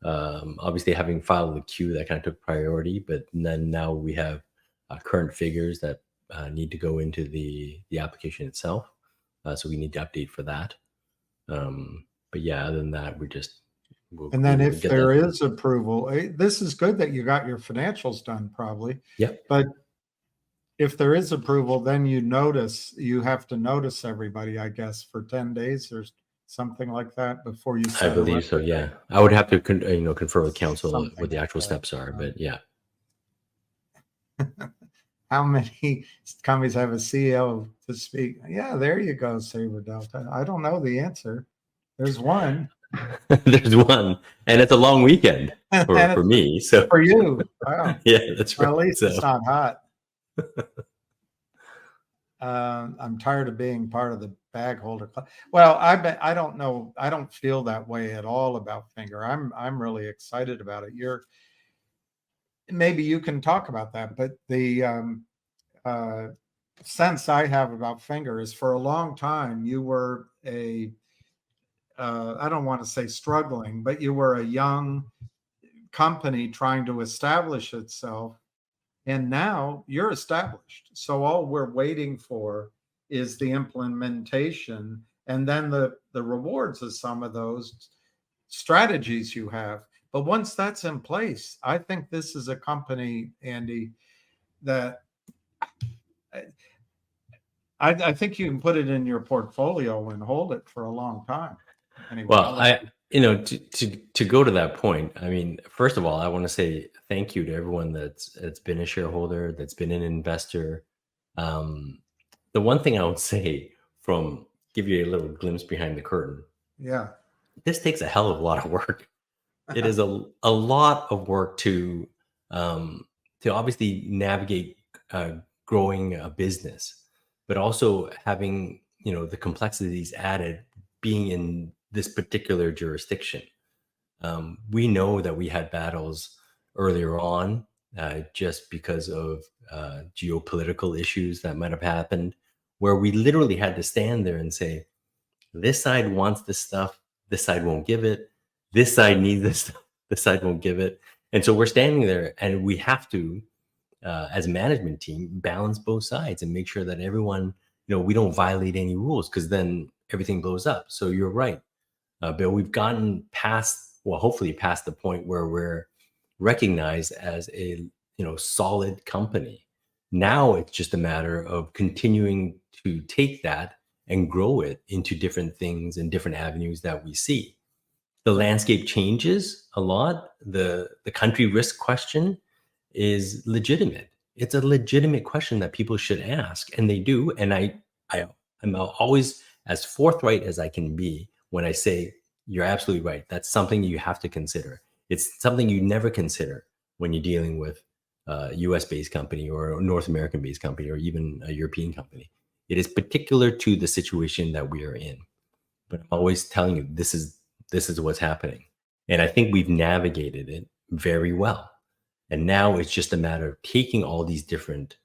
Obviously, having filed the Q, that kind of took priority, but then now we have current figures that need to go into the application itself. So we need to update for that. But yeah, other than that, and then if there is approval, this is good that you got your financials done probably. Yeah. But if there is approval, then you have to notice everybody, I guess, for 10 days or something like that before you. I believe so. Yeah, I would have to confer with counsel what the actual steps are, but yeah. How many companies have a CEO to speak? Yeah, there you go, Saber Delta. I don't know the answer. There's one. There's one, and it's a long weekend for me. So for you, wow. Yeah, that's right. Well, at least it's not hot. I'm tired of being part of the bag holder club. Well, I don't know. I don't feel that way at all about Finger. I'm really excited about it. Maybe you can talk about that, but the sense I have about Finger is for a long time you were I don't want to say struggling, but you were a young company trying to establish itself, and now you're established. So all we're waiting for is the implementation and then the rewards of some of those strategies you have. But once that's in place, I think this is a company, Andy, that I think you can put it in your portfolio and hold it for a long time. Anyway, well, to go to that point, I mean, first of all, I want to say thank you to everyone that's been a shareholder, that's been an investor. The one thing I would say, give you a little glimpse behind the curtain. Yeah, this takes a hell of a lot of work. It is a lot of work to obviously navigate growing a business, but also having the complexities added being in this particular jurisdiction. We know that we had battles earlier on just because of geopolitical issues that might have happened, where we literally had to stand there and say, this side wants this stuff, this side won't give it, this side needs this stuff, this side won't give it. And so we're standing there and we have to, as a management team, balance both sides and make sure that everyone, we don't violate any rules, because then everything blows up. So you're right. But we've gotten hopefully past the point where we're recognized as a solid company. Now it's just a matter of continuing to take that and grow it into different things and different avenues that we see. The landscape changes a lot. The country risk question is legitimate. It's a legitimate question that people should ask, and they do. And I'm always as forthright as I can be when I say, you're absolutely right. That's something you have to consider. It's something you never consider when you're dealing with a US-based company or a North American-based company or even a European company. It is particular to the situation that we are in. But I'm always telling you, this is what's happening. And I think we've navigated it very well. And now it's just a matter of taking all these different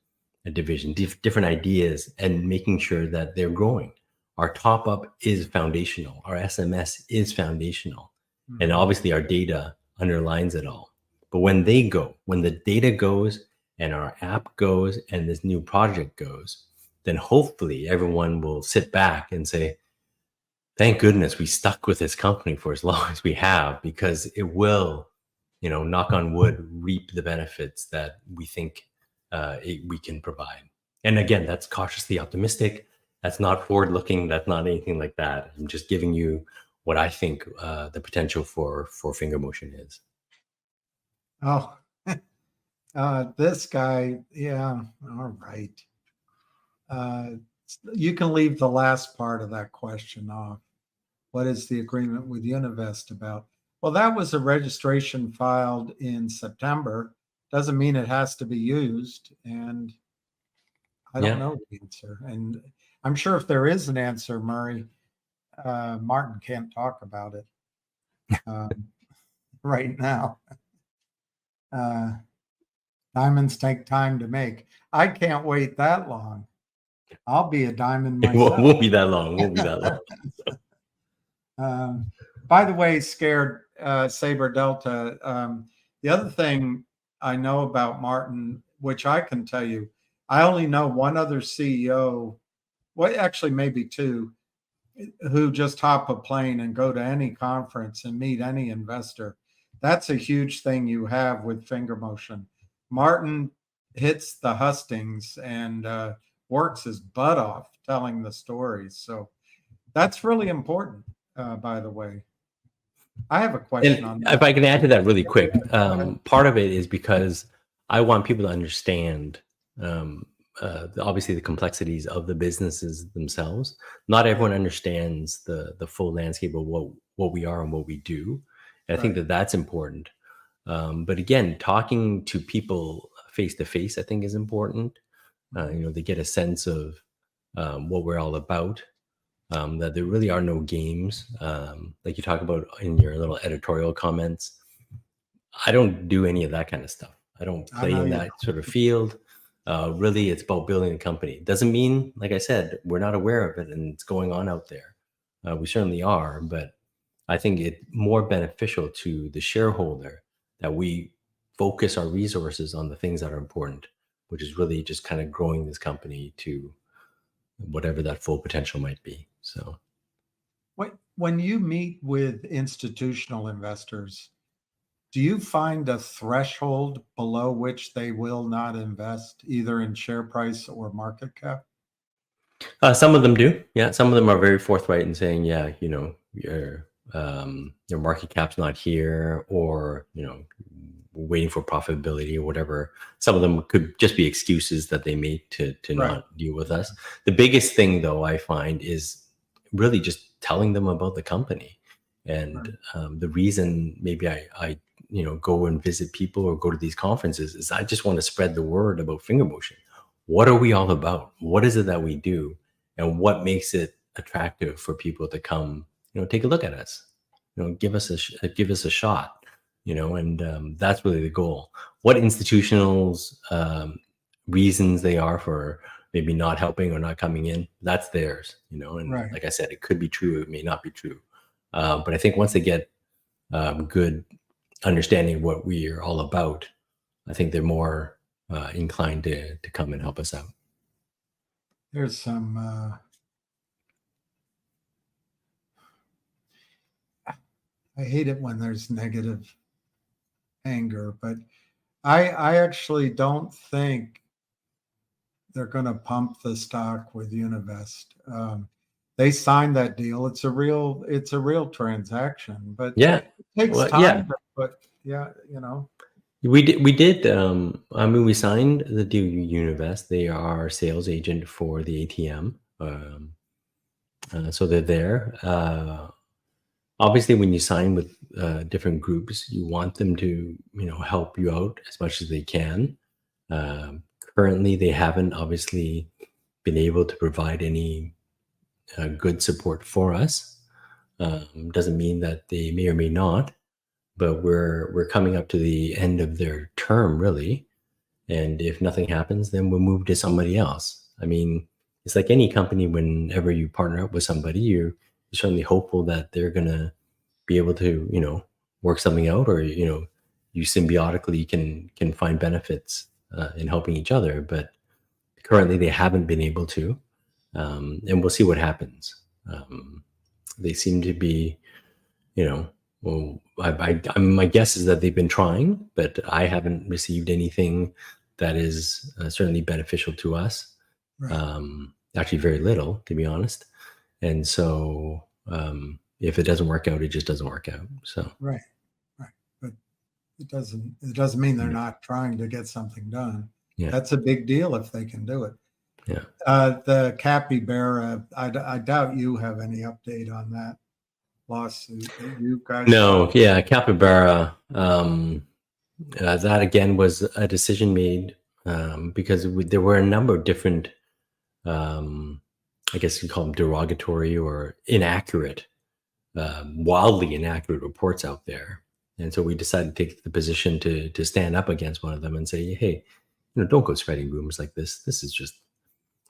divisions, different ideas, and making sure that they're growing. Our top up is foundational. Our SMS is foundational. And obviously our data underlines it all. But when they go, when the data goes and our app goes and this new project goes, then hopefully everyone will sit back and say, thank goodness we stuck with this company for as long as we have, because it will, knock on wood, reap the benefits that we think we can provide. And again, that's cautiously optimistic. That's not forward looking. That's not anything like that. I'm just giving you what I think the potential for FingerMotion is. Oh, this guy. Yeah. All right. You can leave the last part of that question off. What is the agreement with Univest about? Well, that was a registration filed in September. Doesn't mean it has to be used. And I don't know the answer. And I'm sure if there is an answer, Murray, Martin can't talk about it right now. Diamonds take time to make. I can't wait that long. I'll be a diamond myself. Won't be that long. Won't be that long. By the way, Scared Saber Delta, the other thing I know about Martin, which I can tell you, I only know one other CEO, well, actually maybe two, who just hop a plane and go to any conference and meet any investor. That's a huge thing you have with FingerMotion. Martin hits the hustings and works his butt off telling the stories. So that's really important, by the way. I have a question on that. If I can add to that really quick, part of it is because I want people to understand, obviously, the complexities of the businesses themselves. Not everyone understands the full landscape of what we are and what we do. And I think that's important. But again, talking to people face to face, I think, is important. They get a sense of what we're all about. That there really are no games, like you talk about in your little editorial comments. I don't do any of that kind of stuff. I don't play in that sort of field. Really, it's about building a company. It doesn't mean, like I said, we're not aware of it and it's going on out there. We certainly are, but I think it's more beneficial to the shareholder that we focus our resources on the things that are important, which is really just kind of growing this company to whatever that full potential might be. So when you meet with institutional investors, do you find a threshold below which they will not invest either in share price or market cap? Some of them do. Yeah. Some of them are very forthright in saying, yeah, your market cap's not here, or, waiting for profitability or whatever. Some of them could just be excuses that they make to not deal with us. The biggest thing, though, I find is really just telling them about the company. And the reason maybe I go and visit people or go to these conferences is I just want to spread the word about FingerMotion. What are we all about? What is it that we do? And what makes it attractive for people to come, take a look at us, give us a shot. And that's really the goal. What institutionals' reasons they are for maybe not helping or not coming in, that's theirs, and like I said, it could be true, it may not be true. But I think once they get good understanding of what we are all about, I think they're more inclined to come and help us out. There's some I hate it when there's negative anger, but I actually don't think they're going to pump the stock with Univest. They signed that deal. It's a real transaction, but yeah, it takes time. But we did. We signed the deal with Univest. They are our sales agent for the ATM. So they're there. Obviously, when you sign with different groups, you want them to, help you out as much as they can. Currently, they haven't obviously been able to provide any good support for us. Doesn't mean that they may or may not, but we're coming up to the end of their term, really. And if nothing happens, then we'll move to somebody else. I mean, it's like any company. Whenever you partner up with somebody, you're certainly hopeful that they're going to be able to, work something out, or, you symbiotically can find benefits in helping each other. But currently they haven't been able to. And we'll see what happens. They seem to be, well, my guess is that they've been trying, but I haven't received anything that is certainly beneficial to us. Right. Actually, very little, to be honest. And so, if it doesn't work out, it just doesn't work out. So Right. But it doesn't mean they're Yeah. not trying to get something done. Yeah. That's a big deal if they can do it. Yeah. The capybara, I doubt you have any update on that lawsuit. You guys? No, yeah, capybara. That again was a decision made because there were a number of different, I guess you call them derogatory or inaccurate, wildly inaccurate reports out there. And so we decided to take the position to stand up against one of them and say, hey, don't go spreading rumors like this. This is just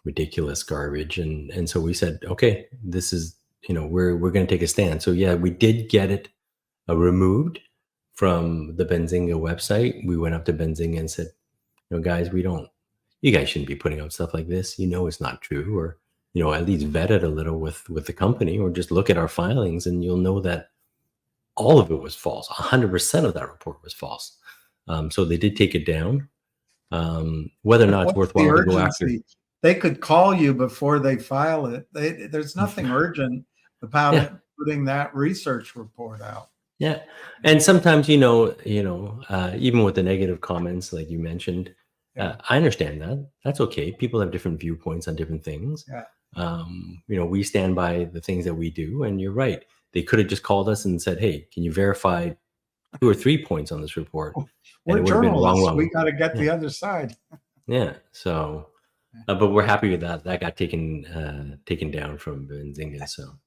ridiculous garbage. And so we said, okay, this is, we're going to take a stand. So yeah, we did get it removed from the Benzinga website. We went up to Benzinga and said, guys, you guys shouldn't be putting out stuff like this. It's not true, or, at least vet it a little with the company, or just look at our filings and you'll know that all of it was false. 100% of that report was false. So they did take it down. Whether or not it's What's the worthwhile to go after. urgency? They could call you before they file it. There's nothing urgent about Yeah. it, putting that research report out. Yeah. And sometimes, even with the negative comments, like you mentioned, I understand that. That's okay. People have different viewpoints on different things. Yeah. We stand by the things that we do. And you're right. They could have just called us and said, hey, can you verify 2 or 3 points on this report? We're it would have been journalists. wrong. We got to get the other side. Yeah. So, but we're happy with that. That got taken down from Benzinga. So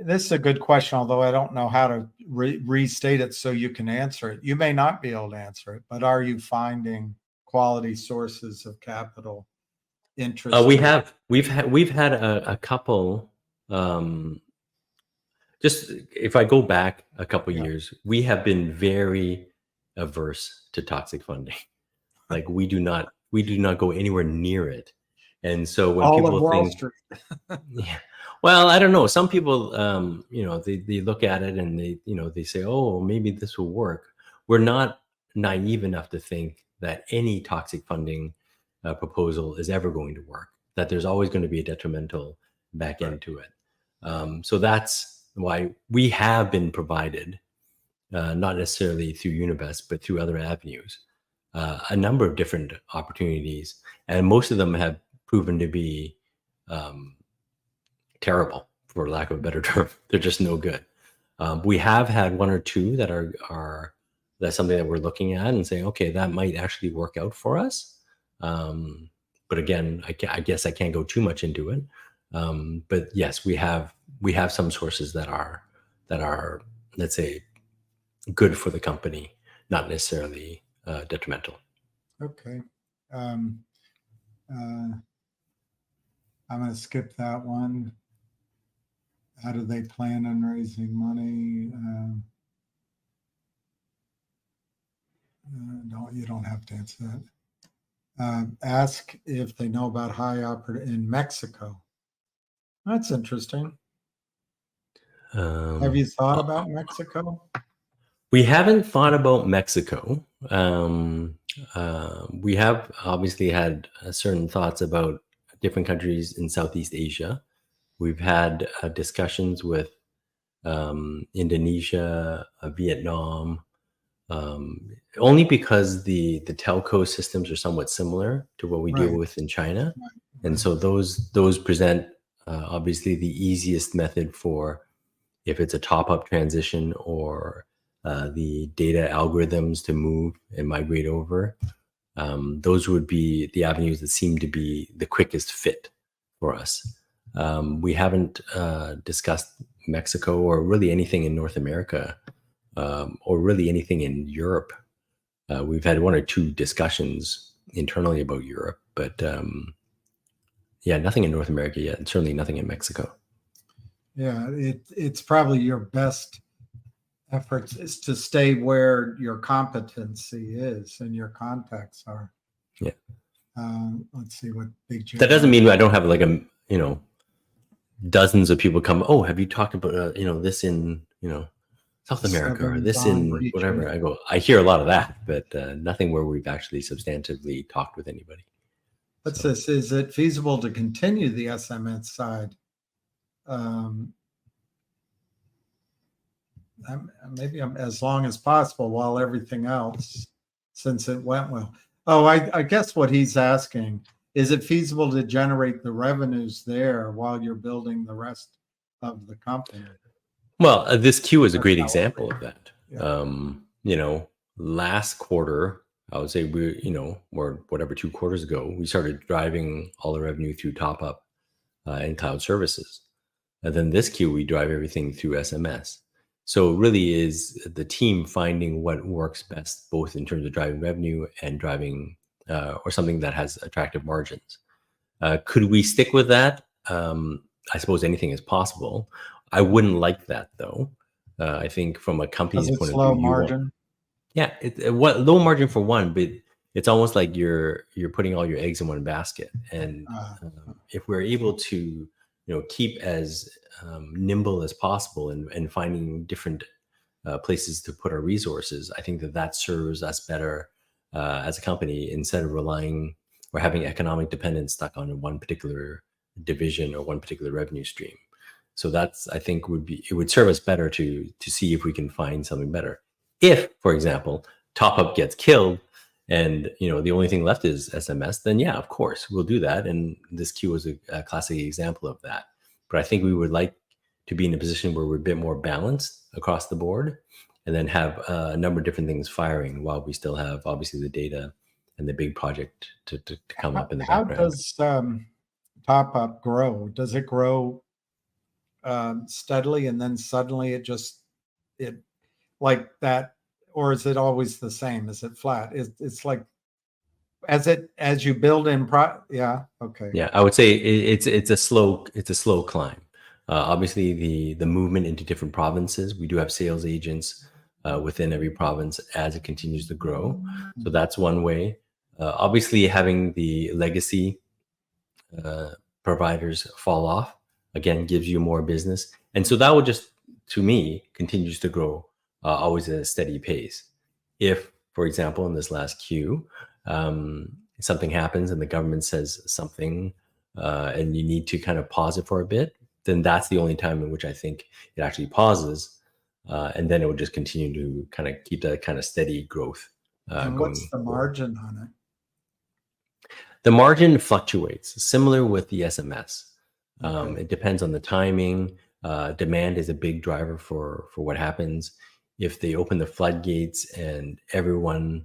this is a good question, although I don't know how to restate it so you can answer it. You may not be able to answer it, but are you finding quality sources of capital interest? We've had a couple. Just if I go back a couple years, we have been very averse to toxic funding. Like we do not go anywhere near it. And so when all people of Wall think, Street. yeah, well, I don't know. Some people, they look at it and they say, oh, maybe this will work. We're not naive enough to think that any toxic funding proposal is ever going to work, that there's always going to be a detrimental back end to it. So that's why we have been provided, not necessarily through Univest, but through other avenues, a number of different opportunities. And most of them have proven to be terrible, for lack of a better term. They're just no good. We have had 1 or 2 that that's something that we're looking at and saying, okay, that might actually work out for us. But again, I guess I can't go too much into it. But yes, we have some sources that are, let's say, good for the company, not necessarily detrimental. Okay. I'm going to skip that one. How do they plan on raising money? No, you don't have to answer that. Ask if they know about in Mexico. That's interesting. Have you thought about Mexico? We haven't thought about Mexico. We have obviously had certain thoughts about different countries in Southeast Asia. We've had discussions with Indonesia, Vietnam, only because the telco systems are somewhat similar to what we deal with in China. Right. And so those present obviously the easiest method for if it's a top-up transition or the data algorithms to move and migrate over. Those would be the avenues that seem to be the quickest fit for us. We haven't discussed Mexico or really anything in North America or really anything in Europe We've had one or two discussions internally about Europe, but yeah, nothing in North America yet, and certainly nothing in Mexico. Yeah, it's probably your best efforts is to stay where your competency is and your contacts are. Yeah. Let's see what big. That doesn't mean I don't have like dozens of people come. Oh, have you talked about this in South America or this in whatever? I go. I hear a lot of that, but nothing where we've actually substantively talked with anybody. What's this? Is it feasible to continue the SMS side? Maybe as long as possible while everything else, since it went well. Oh, I guess what he's asking, is it feasible to generate the revenues there while you're building the rest of the company? Well, this queue is a great example of that. Yeah. Last quarter, I would say or whatever, 2 quarters ago, we started driving all the revenue through top up and cloud services. And then this queue, we drive everything through SMS. So it really is the team finding what works best, both in terms of driving revenue and driving or something that has attractive margins. Could we stick with that? I suppose anything is possible. I wouldn't like that though. I think from a company's point of view, low margin. Low margin for one, but it's almost like you're putting all your eggs in one basket. And if we're able to keep as nimble as possible and finding different places to put our resources, I think that serves us better as a company, instead of relying or having economic dependence stuck on one particular division or one particular revenue stream. So that's, I think, it would serve us better to see if we can find something better. If, for example, top up gets killed and the only thing left is SMS, then yeah, of course we'll do that. And this queue was a classic example of that. But I think we would like to be in a position where we're a bit more balanced across the board, and then have a number of different things firing while we still have obviously the data and the big project to come up in the background. How does top up grow? Does it grow steadily and then suddenly it like that, or is it always the same? Is it flat? It's like as you build in yeah, okay. Yeah, I would say it's a slow climb. Obviously the movement into different provinces, we do have sales agents within every province as it continues to grow. So that's one way. Obviously having the legacy providers fall off again gives you more business, and so that will just, to me, continues to grow always at a steady pace. If, for example, in this last queue, something happens and the government says something and you need to kind of pause it for a bit, then that's the only time in which I think it actually pauses, and then it will just continue to kind of keep that kind of steady growth and going. What's the margin on it? The margin fluctuates, similar with the SMS. It depends on the timing. Demand is a big driver for what happens. If they open the floodgates and everyone,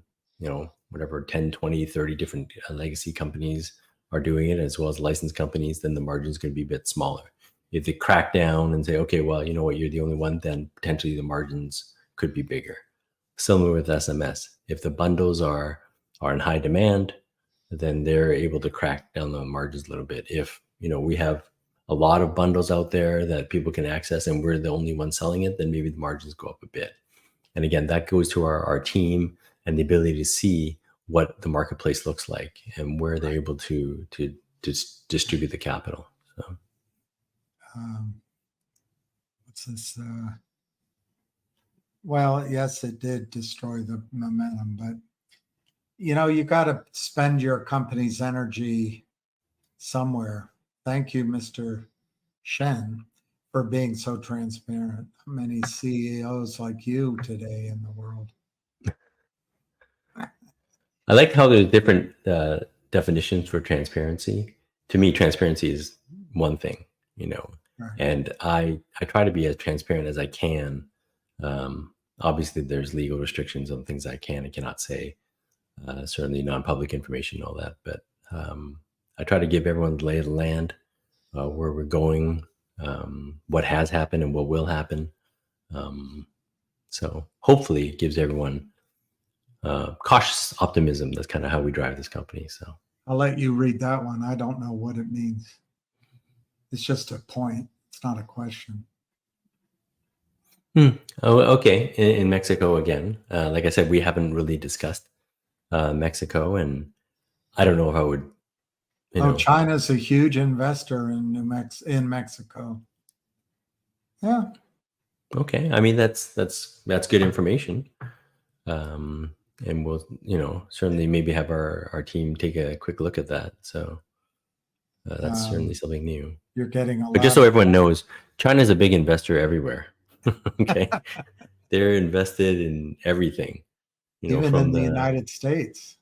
whatever, 10, 20, 30 different legacy companies are doing it, as well as licensed companies, then the margin is going to be a bit smaller. If they crack down and say, okay, well, you know what, you're the only one, then potentially the margins could be bigger. Similar with SMS. If the bundles are in high demand, then they're able to crack down the margins a little bit. If, we have a lot of bundles out there that people can access and we're the only one selling it, then maybe the margins go up a bit. And again, that goes to our team and the ability to see what the marketplace looks like and where they're able to distribute the capital. So. What's this? Well, yes, it did destroy the momentum, but you got to spend your company's energy somewhere. Thank you, Mr. Shen, for being so transparent. Many CEOs like you today in the world. I like how there's different definitions for transparency. To me, transparency is one thing, right. And I try to be as transparent as I can. Obviously, there's legal restrictions on things I can and cannot say. Certainly non-public information, all that. But I try to give everyone the lay of the land, where we're going, what has happened and what will happen. So hopefully it gives everyone cautious optimism. That's kind of how we drive this company. So I'll let you read that one. I don't know what it means. It's just a point. It's not a question. Oh, okay. In Mexico again, like I said, we haven't really discussed Mexico, and I don't know if I would. China's a huge investor in Mexico. Yeah. Okay. I mean, that's good information. And we'll, certainly maybe have our team take a quick look at that. So that's certainly something new. You're getting a But lot. just so everyone knows, China's a big investor everywhere. Okay. They're invested in everything. Even in the United States.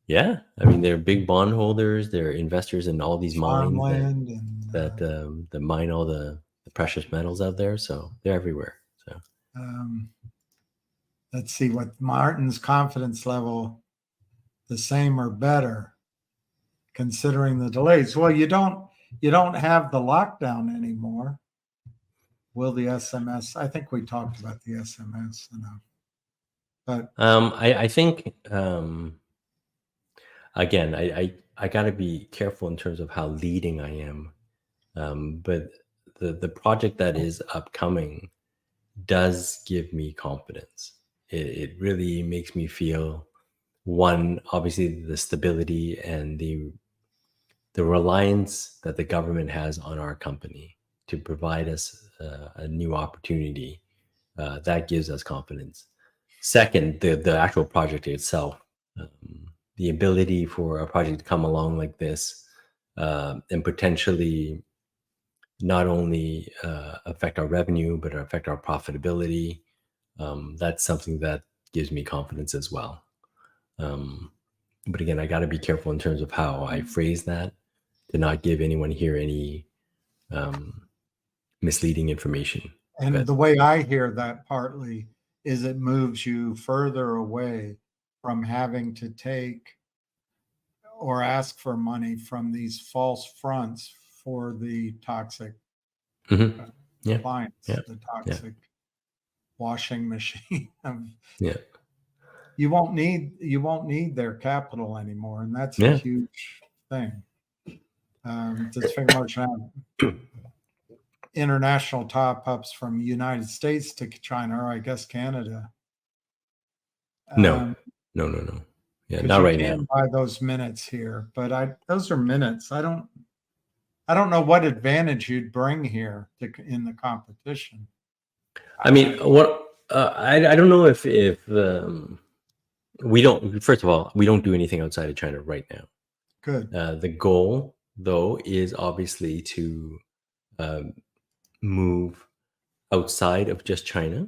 Yeah. I mean, they're big bond holders. They're investors in all these mines that mine all the precious metals out there. So they're everywhere. So let's see what Martin's confidence level, the same or better, considering the delays. Well, you don't have the lockdown anymore. Will the SMS? I think we talked about the SMS enough. But I think again, I got to be careful in terms of how leading I am. But the project that is upcoming does give me confidence. It really makes me feel, one, obviously the stability and the reliance that the government has on our company to provide us a new opportunity. That gives us confidence. Second, the actual project itself, the ability for a project to come along like this and potentially not only affect our revenue, but affect our profitability. That's something that gives me confidence as well. But again, I got to be careful in terms of how I phrase that to not give anyone here any misleading information. And the way I hear that partly is it moves you further away from having to take or ask for money from these false fronts for the toxic appliance, the toxic washing machine. You won't need their capital anymore, and that's a huge thing. Does FingerMotion have international top-ups from United States to China, or I guess Canada? No. Yeah, not right now. Buy those minutes here, but those are minutes. I don't know what advantage you'd bring here in the competition. I mean, what I don't know if we don't. First of all, we don't do anything outside of China right now. Good. The goal, though, is obviously to move outside of just China,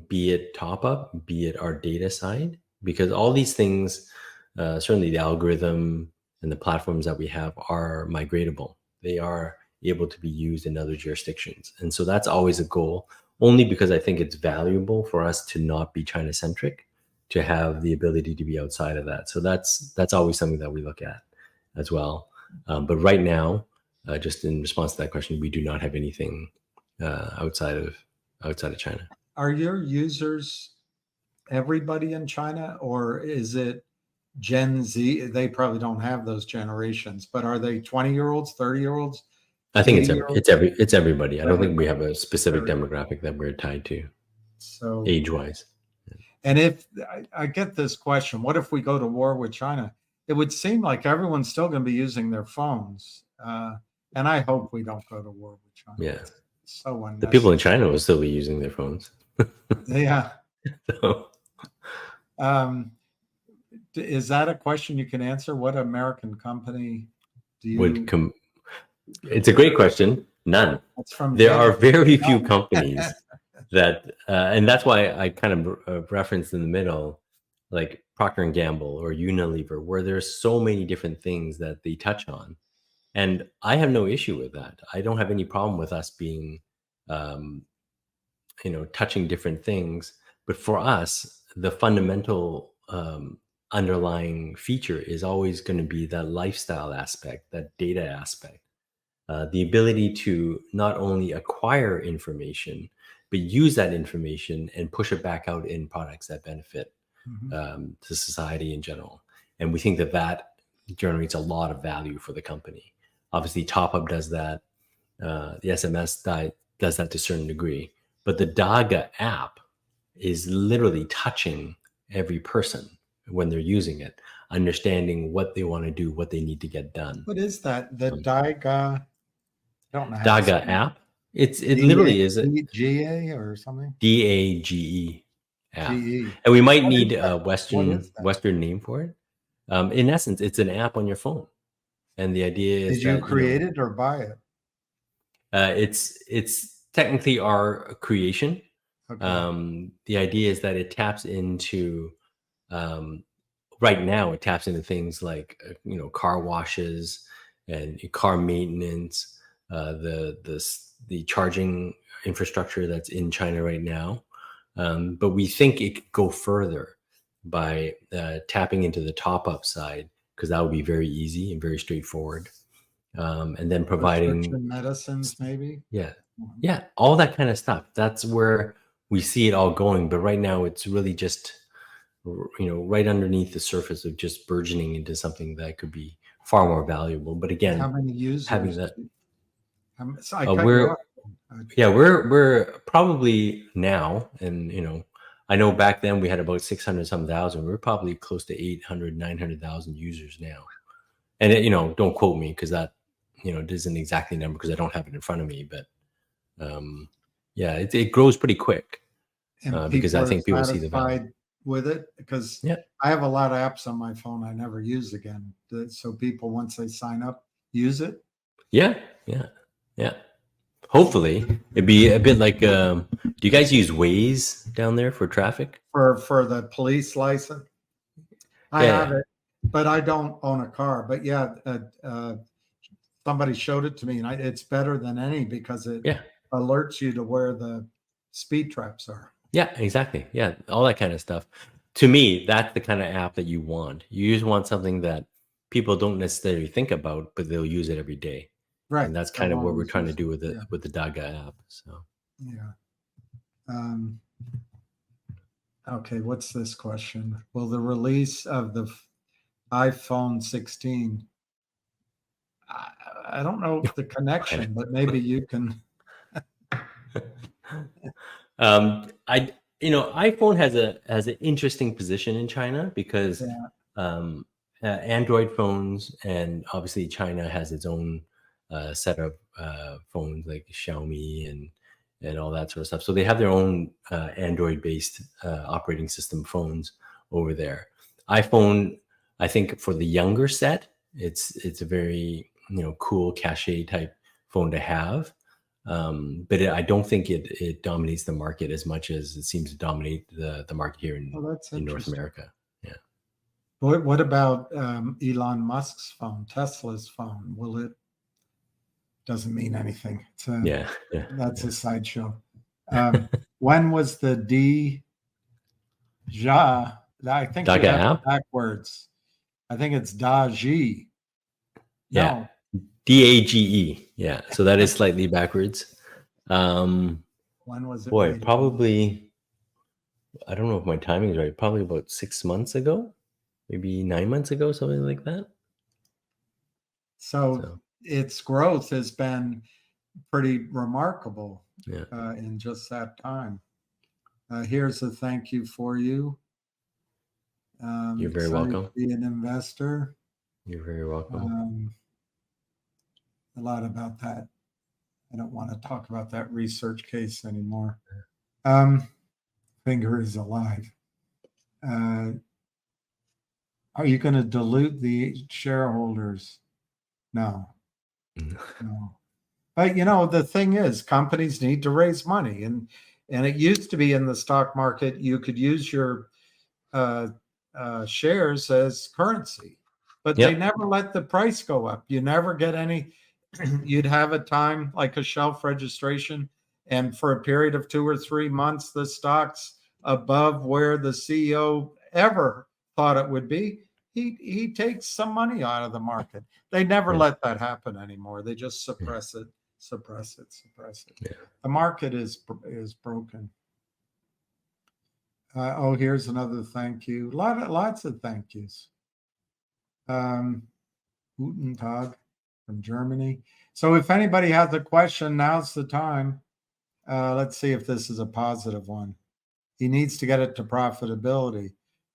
be it top up, be it our data side, because all these things, certainly the algorithm and the platforms that we have are migratable. They are able to be used in other jurisdictions. And so that's always a goal, only because I think it's valuable for us to not be China centric, to have the ability to be outside of that. So that's always something that we look at as well. But right now, just in response to that question, we do not have anything outside of China. Are your users everybody in China, or is it Gen Z? They probably don't have those generations, but are they 20-year-olds, 30-year-olds? I think it's everybody. I don't think we have a specific demographic that we're tied to, so age-wise. And if I get this question, what if we go to war with China? It would seem like everyone's still going to be using their phones. And I hope we don't go to war with China. Yeah. It's so unnecessary. The people in China will still be using their phones. Yeah. So. Is that a question you can answer? What American company do you It's a great question. None. There are very few companies that, and that's why I kind of referenced in the middle, like Procter & Gamble or Unilever, where there's so many different things that they touch on. And I have no issue with that. I don't have any problem with us being, touching different things. But for us, the fundamental underlying feature is always going to be that lifestyle aspect, that data aspect, the ability to not only acquire information, but use that information and push it back out in products that benefit to society in general. And we think that that generates a lot of value for the company. Obviously, TopUp does that. The SMS does that to a certain degree. But the Daga app is literally touching every person when they're using it, understanding what they want to do, what they need to get done. What is that? The Daiga, I don't know how to Daga say app. It literally is a GA or something. DAGE app, GE. and we might What is need a that? What is that? Western name for it. In essence, it's an app on your phone, and the idea is Did you that create it or buy it? it's technically our creation. Okay. The idea is that it taps into right now it taps into things like car washes and car maintenance, the charging infrastructure that's in China right now. But we think it could go further by tapping into the top-up side, because that would be very easy and very straightforward. And then providing Prescription medicines, maybe. yeah, all that kind of stuff. That's where we see it all going. But right now, it's really just right underneath the surface of just burgeoning into something that could be far more valuable. But again, How many users? having that, So I cut you off. we're probably now, and I know back then we had about 600 some thousand. We're probably close to 800, 900,000 users now. And don't quote me, because that it isn't exactly a number, because I don't have it in front of me. But yeah, it grows pretty quick, because I think people see the value with it, because I have a lot of apps on my phone I never use again. So people, once they sign up, use it. Yeah. Hopefully, it'd be a bit like. Do you guys use Waze down there for traffic? For the police license? I have it, but I don't own a car. But somebody showed it to me, and it's better than any, because it alerts you to where the speed traps are. Yeah, exactly. Yeah, all that kind of stuff. To me, that's the kind of app that you want. You just want something that people don't necessarily think about, but they'll use it every day. Right. And that's kind of what we're trying to do with the Daga app. So okay, what's this question? Will the release of the iPhone 16? I don't know the connection, but maybe you can. iPhone has an interesting position in China, because Android phones, and obviously China has its own set of phones like Xiaomi and all that sort of stuff. So they have their own Android-based operating system phones over there. iPhone, I think for the younger set, it's a very cool cachet type phone to have. But I don't think it dominates the market as much as it seems to dominate the market here in North America. Yeah. What about Elon Musk's phone, Tesla's phone? Will it? Doesn't mean anything. That's a sideshow. When was the I think Daga app backwards. I think it's Daji. No. DAGE. Yeah. So that is slightly backwards. When was it? Boy, probably, I don't know if my timing is right. Probably about 6 months ago, maybe 9 months ago, something like that. So its growth has been pretty remarkable in just that time. Here's a thank you for you. You're very welcome. To be an investor. You're very welcome. A lot about that. I don't want to talk about that research case anymore. Finger is alive. Are you going to dilute the shareholders? No. But the thing is, companies need to raise money, and it used to be in the stock market you could use your shares as currency, but they never let the price go up. You never get any. You'd have a time like a shelf registration, and for a period of 2 or 3 months, the stock's above where the CEO ever thought it would be. He takes some money out of the market. They never let that happen anymore. They just suppress it. Yeah. The market is broken. Oh, here's another thank you. Lots of thank yous. Guten Tag from Germany. So if anybody has a question, now's the time. Let's see if this is a positive one. He needs to get it to profitability.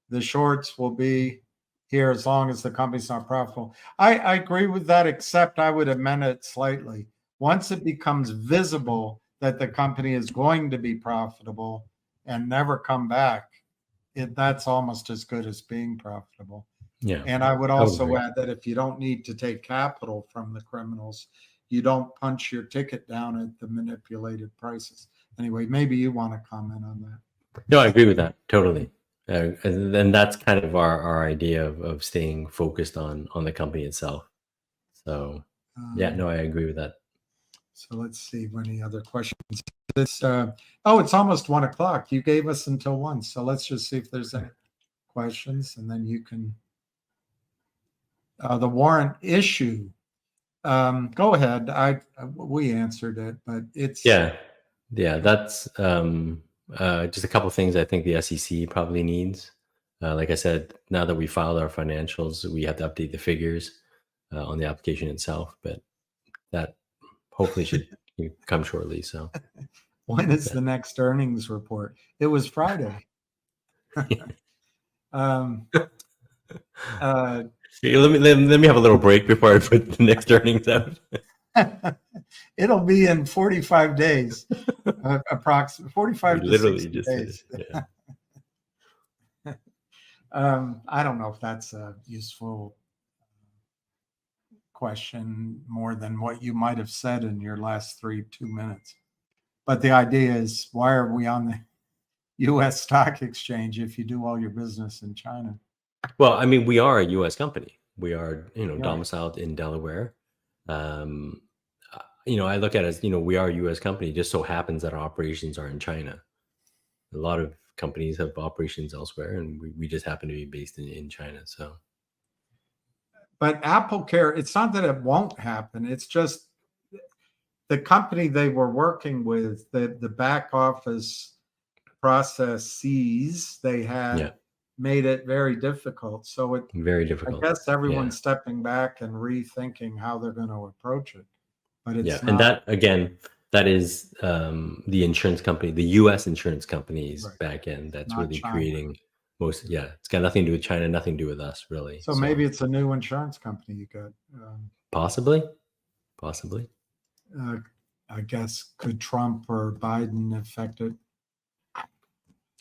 The shorts will be here as long as the company's not profitable. I agree with that, except I would amend it slightly. Once it becomes visible that the company is going to be profitable and never come back, that's almost as good as being profitable. Yeah. And I would I would also agree. add that if you don't need to take capital from the criminals, you don't punch your ticket down at the manipulated prices. Anyway, maybe you want to comment on that. No, I agree with that totally. And that's kind of our idea of staying focused on the company itself. So yeah, no, I agree with that. So let's see any other questions. It's it's almost 1 o'clock. You gave us until 1, so let's just see if there's any questions, and then you can. The warrant issue. Go ahead. We answered it, but it's Yeah. That's just a couple things I think the SEC probably needs. Like I said, now that we filed our financials, we have to update the figures on the application itself, but that hopefully should come shortly. So when is the next earnings report? It was Friday. Let me have a little break before I put the next earnings out. It'll be in 45 days, approximately 45 to 60 days. Yeah. I don't know if that's a useful question more than what you might have said in your last 2 minutes. But the idea is, why are we on the U.S. stock exchange if you do all your business in China? Well, I mean, we are a U.S. company. We are, domiciled in Delaware. I look at it as, we are a U.S. company. It just so happens that our operations are in China. A lot of companies have operations elsewhere, and we just happen to be based in China. So, but AppleCare, it's not that it won't happen. It's just the company they were working with, the back office processes they had made it very difficult. So it very difficult. I guess everyone's stepping back and rethinking how they're going to approach it. But it's not. And that again, that is the insurance company, the U.S. insurance company's back end that's Not really China. Creating most. Yeah, it's got nothing to do with China, nothing to do with us, really. So maybe it's a new insurance company you got. Possibly. I guess could Trump or Biden affect it?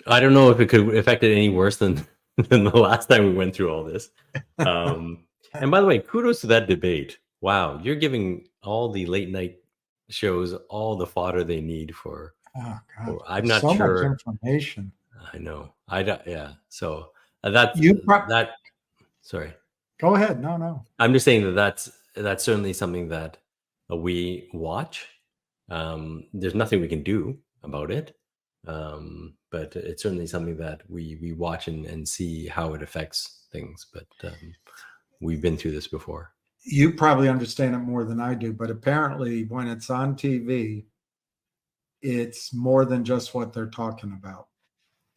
I don't know if it could affect it any worse than the last time we went through all this. And by the way, kudos to that debate. Wow, you're giving all the late night shows all the fodder they need for. Oh God, I'm not so sure. much information. I know. Yeah. So that's that. Sorry. Go ahead. No. I'm just saying that's certainly something that we watch. There's nothing we can do about it. But it's certainly something that we watch and see how it affects things. But we've been through this before. You probably understand it more than I do, but apparently when it's on TV, it's more than just what they're talking about.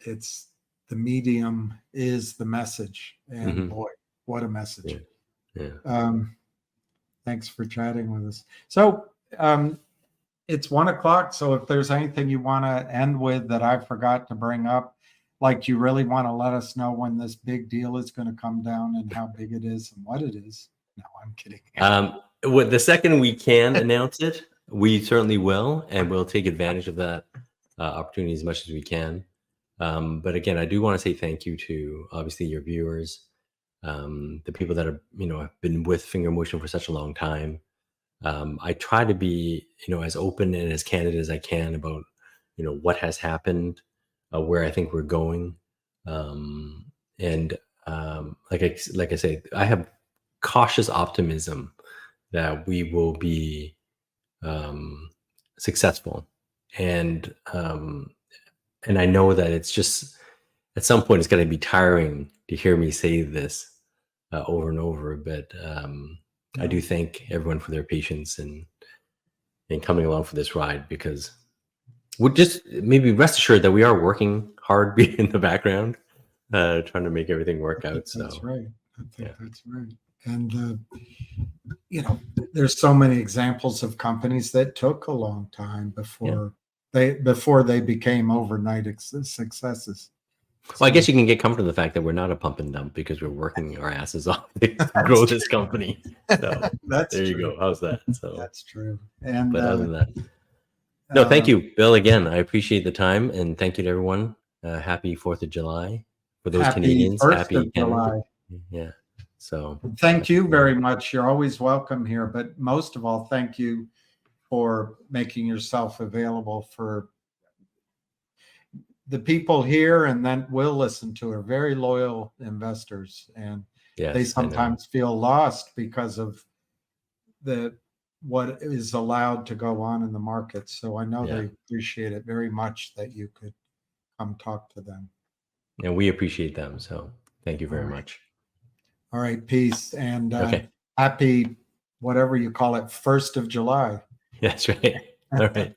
It's the medium is the message. And boy, what a message. Yeah. Thanks for chatting with us. So it's 1 o'clock. So if there's anything you want to end with that I forgot to bring up, like you really want to let us know when this big deal is going to come down and how big it is and what it is. No, I'm kidding. The second we can announce it, we certainly will, and we'll take advantage of that opportunity as much as we can. But again, I do want to say thank you to obviously your viewers, the people that have been with FingerMotion for such a long time. I try to be as open and as candid as I can about what has happened, where I think we're going, and like I say, I have cautious optimism that we will be successful, and I know that it's just at some point it's going to be tiring to hear me say this over and over, but I do thank everyone for their patience and coming along for this ride, because Would just maybe rest assured that we are working hard in the background, trying to make everything work out. So That's right. I think yeah. that's right. And, you know, there's so many examples of companies that took a long time before they became overnight successes. Well, I guess you can get comfortable with the fact that we're not a pump and dump because we're working our asses off to grow this company. So That's there you true. go. How's that? So That's true. And but other than that, no, thank you, Bill. Again, I appreciate the time, and thank you to everyone. Happy 4th of July for those happy Canadians. 1st Happy of July. Yeah. So Thank you very much. You're always welcome here, but most of all, thank you for making yourself available for the people here, and then we'll listen to are very loyal investors, and they sometimes feel lost because of what is allowed to go on in the market. So I know they appreciate it very much that you could come talk to them. And we appreciate them. So thank you very much. All right, peace, and happy whatever you call it, 1st of July. That's right. All right.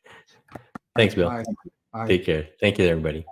Thanks, Bill. Bye. Bye. Take care. Thank you, everybody.